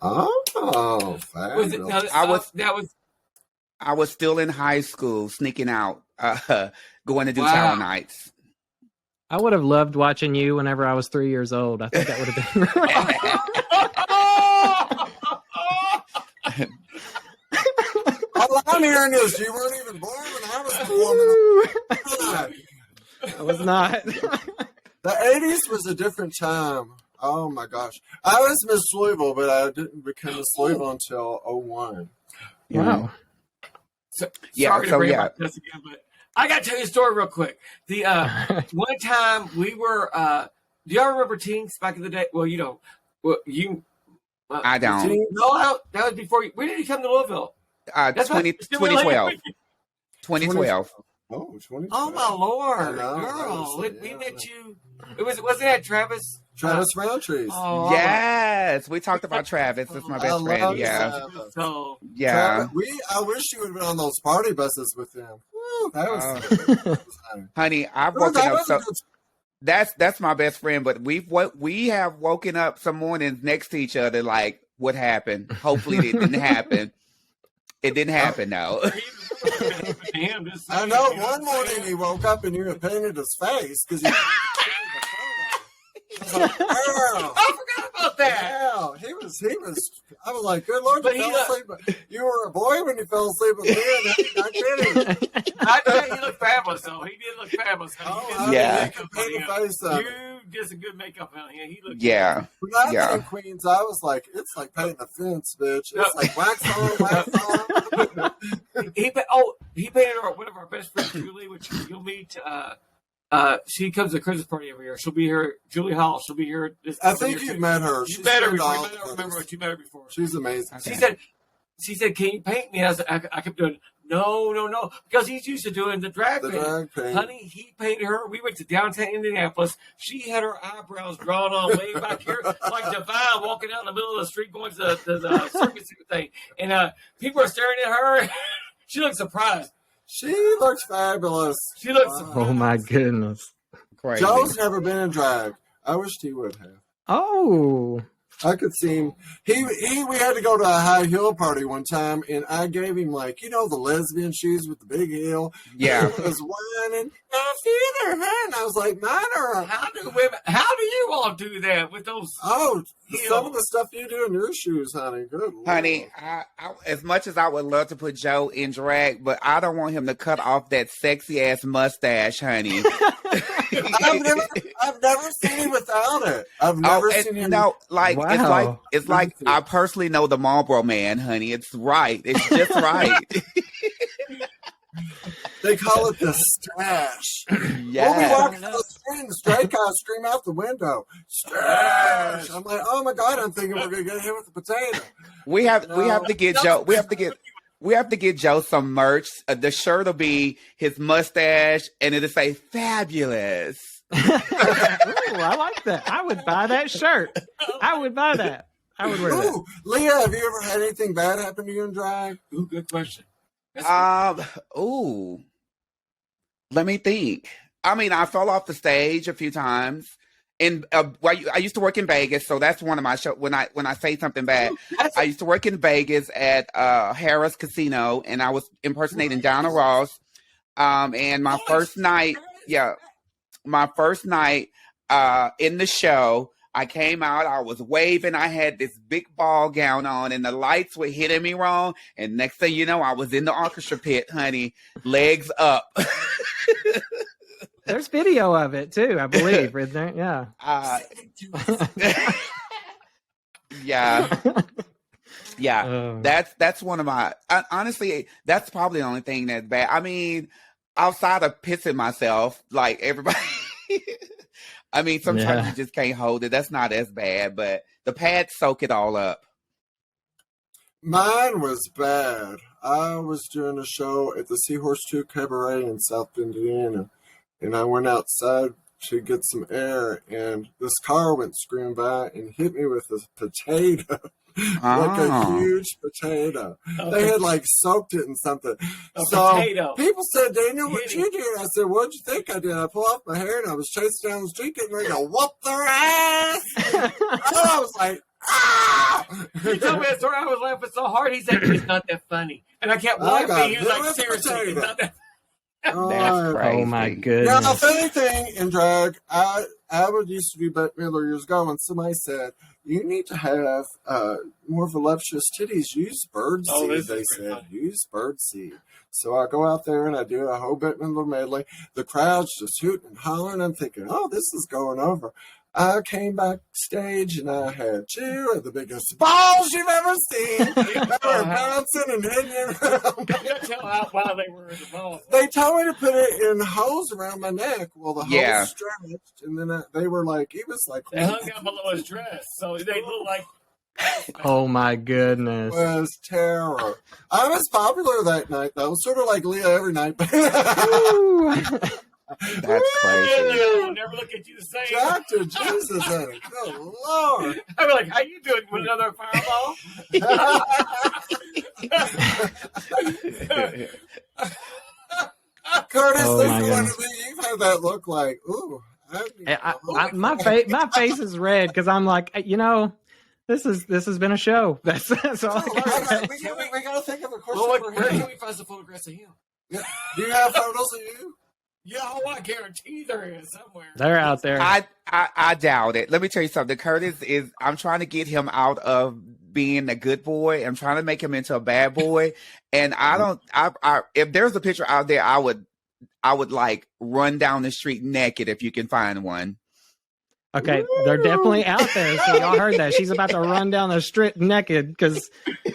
Oh, fabulous. I was still in high school, sneaking out, going to do talent nights. I would have loved watching you whenever I was 3 years old. I think that would have been. All I'm hearing is you weren't even born when I was performing. I was not. The 80s was a different time. Oh my gosh. I was Miss Louisville, but I didn't become Miss Louisville until 01. Wow. Sorry to bring it back to this again, but I got to tell you a story real quick. The one time we were, do y'all remember Tinks back in the day? Well, you don't. Well, I don't. No, that was before you. When did you come to Louisville? 2012. 2012. Oh, 2012. Oh my Lord, know, girl! We met you. Wasn't that Travis? Travis Roundtree's. Oh, Yes, we talked about Travis. That's my best friend. Yeah, So yeah. I wish you would have been on those party buses with them. Woo, that was Honey, I've Ooh, woken that up was so. a good- That's my best friend. But we have woken up some mornings next to each other. Like, what happened? Hopefully, it didn't happen. It didn't happen though. I know. One morning he woke up and you had painted his face because he. I forgot about that. Yeah, he was. I was like, good Lord, But you he fell asleep. You were a boy when you fell asleep with me. Not kidding. I tell you, he looked fabulous, though. He did look fabulous. Oh, Yeah. You did some good makeup on him. He looked Yeah. When I Yeah. was in Queens, I was like, it's like painting the fence, bitch. It's like wax on, wax on. He painted one of our best friends, Julie, which you'll meet. She comes to the Christmas party every year. She'll be here. Julie Hall. She'll be here. I think you've met her. You met her before. I don't remember what you met her before. She's amazing. Okay. She said, "Can you paint me?" I kept doing, no, because he's used to doing the drag paint. Honey, he painted her. We went to downtown Indianapolis. She had her eyebrows drawn on way back here, like Divine walking out in the middle of the street going to the circus thing. And people are staring at her. She looked surprised. She looks fabulous. She looks Oh my goodness. Crazy. Joe's never been in drag. I wished he would have. Oh. I could see him. We had to go to a high heel party one time, and I gave him the lesbian shoes with the big heel. Yeah. He was whining, I feel her hand. I was like, mine are. How do you all do that with those? Oh, heels? some of the stuff you do in your shoes, honey. Good Lord. Honey, I, as much as I would love to put Joe in drag, but I don't want him to cut off that sexy ass mustache, honey. I've never seen him without it. I've never seen him. No, like Wow. it's like I personally know the Marlboro Man, honey. It's right. It's just right. They call it the stash. Yeah. When we walk to the screen, the stray cars scream out the window, stash. I'm like, oh my God, I'm thinking we're gonna get hit with the potato. We have to get Joe. We have to get Joe some merch. The shirt will be his mustache, and it'll say "fabulous." Ooh, I like that. I would buy that shirt. I would buy that. I would wear that. Ooh, Leah, have you ever had anything bad happen to you in drag? Ooh, good question. Ooh. Let me think. I mean, I fell off the stage a few times. I used to work in Vegas, so that's one of my shows. When I say something bad, I used to work in Vegas at Harrah's Casino, and I was impersonating Donna Ross. And my first night in the show, I came out, I was waving, I had this big ball gown on, and the lights were hitting me wrong. And next thing you know, I was in the orchestra pit, honey, legs up. There's video of it too, I believe, isn't there? Yeah. Yeah. That's one of my. Honestly, that's probably the only thing that's bad. I mean, outside of pissing myself, like everybody. I mean, sometimes you just can't hold it. That's not as bad, but the pads soak it all up. Mine was bad. I was doing a show at the Seahorse 2 Cabaret in South Indiana, and I went outside to get some air, and this car went screaming by and hit me with a potato. Like a huge potato. They had soaked it in something. Potato. People said, Daniel, what you did? I said, what'd you think I did? I pulled off my hair and I was chasing down the street getting ready to whoop their ass. I was like, ah! He told me that story. I was laughing so hard. He said, it's not that funny. And I kept laughing. He was like, seriously, it's not that That's crazy. Oh my goodness. Now, if anything in drag, I used to do Bette Midler years ago, and somebody said, you need to have more voluptuous titties. Use birdseed, they said. Use birdseed. So I go out there and I do a whole Bette Midler medley. The crowd's just hooting and hollering. I'm thinking, oh, this is going over. I came backstage and I had two of the biggest balls you've ever seen. They were bouncing and hitting around. tell how wild they were in the balls. They told me to put it in hose around my neck. Well, the hose stretched, and then they were like, it was like they hung out below his dress, so they looked like. Oh my goodness. It was terror. I was popular that night, though, sort of like Leah every night. That's crazy. I'll never look at you the same. Dr. Jesus, Eddie. Good Lord. I'm like, how you doing with another fireball? Curtis, Oh, this my is one goodness. of the, you've had that look like, ooh. My face is red because I'm like, this has been a show. That's all. I can say. We gotta think of a question Well, for where him. can we find some photographs of him? Yeah. Do you have photos of you? Yeah, I guarantee there is somewhere. They're out there. I doubt it. Let me tell you something. Curtis I'm trying to get him out of being a good boy. I'm trying to make him into a bad boy. And if there's a picture out there, I would like run down the street naked if you can find one. Okay, they're definitely out there. So y'all heard that. She's about to run down the street naked because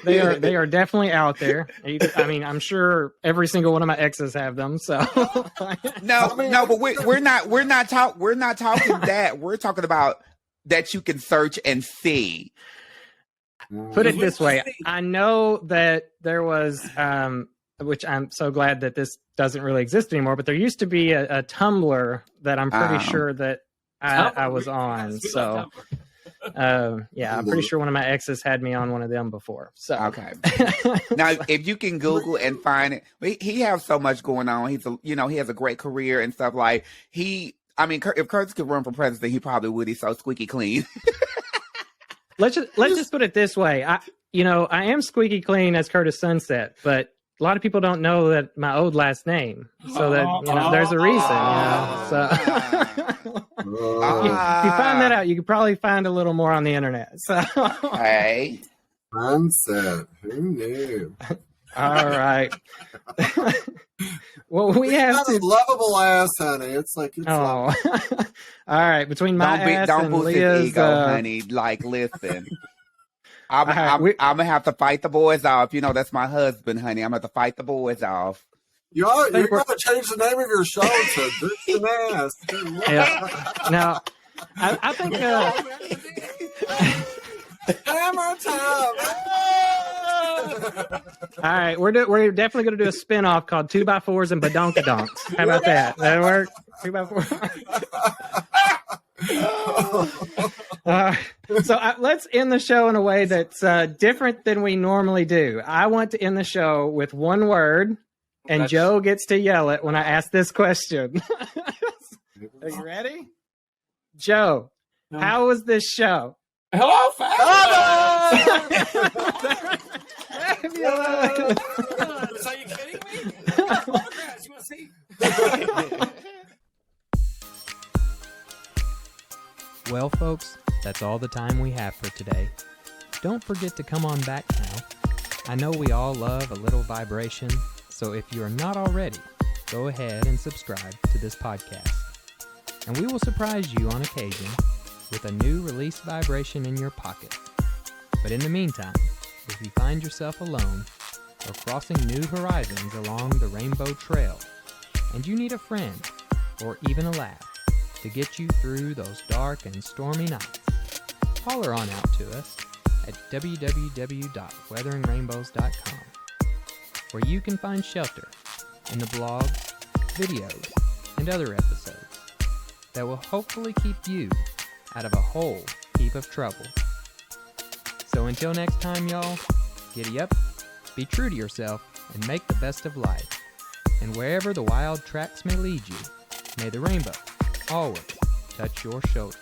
they are definitely out there. I mean, I'm sure every single one of my exes have them. So No, but we're not talking that. We're talking about that you can search and see. put it this way. I know that there was, which I'm so glad that this doesn't really exist anymore, but there used to be a Tumblr that I'm pretty sure that I was on. So, yeah, I'm pretty sure one of my exes had me on one of them before. So, okay. Now, if you can Google and find it, he has so much going on. He has a great career and stuff. Like if Curtis could run for president, he probably would. He's so squeaky clean. let's just put it this way. I am squeaky clean as Curtis Sunset, but a lot of people don't know that my old last name. So that there's a reason. So. If you find that out, you could probably find a little more on the internet. So, Hey, Sunset. Who knew? all right. Well, we have Got a to. lovable ass, honey. It's like it's Oh, all right. Between my ass don't and boost Leah's, his ego, honey. Like, listen. I'm gonna have to fight the boys off. That's my husband, honey. I'm gonna have to fight the boys off. You're gonna change the name of your show to Dicks and Ass. Yeah. Now, I think. Hammer time. All right, we're definitely going to do a spinoff called 2x4s and Badonkadonks. How about that? That'll work. 2x4. So let's end the show in a way that's different than we normally do. I want to end the show with one word, and Joe gets to yell it when I ask this question. Are you ready? Joe, how was this show? Hello, fabulous! Are you kidding me? Photographs, you want to see? Well, folks, that's all the time we have for today. Don't forget to come on back now. I know we all love a little vibration, so if you are not already, go ahead and subscribe to this podcast. And we will surprise you on occasion with a new release vibration in your pocket. But in the meantime, if you find yourself alone or crossing new horizons along the Rainbow Trail, and you need a friend or even a laugh to get you through those dark and stormy nights, holler on out to us at www.weatheringrainbows.com, where you can find shelter in the blogs, videos, and other episodes that will hopefully keep you out of a whole heap of trouble. So until next time, y'all, giddy up, be true to yourself, and make the best of life. And wherever the wild tracks may lead you, may the rainbow always touch your shoulder.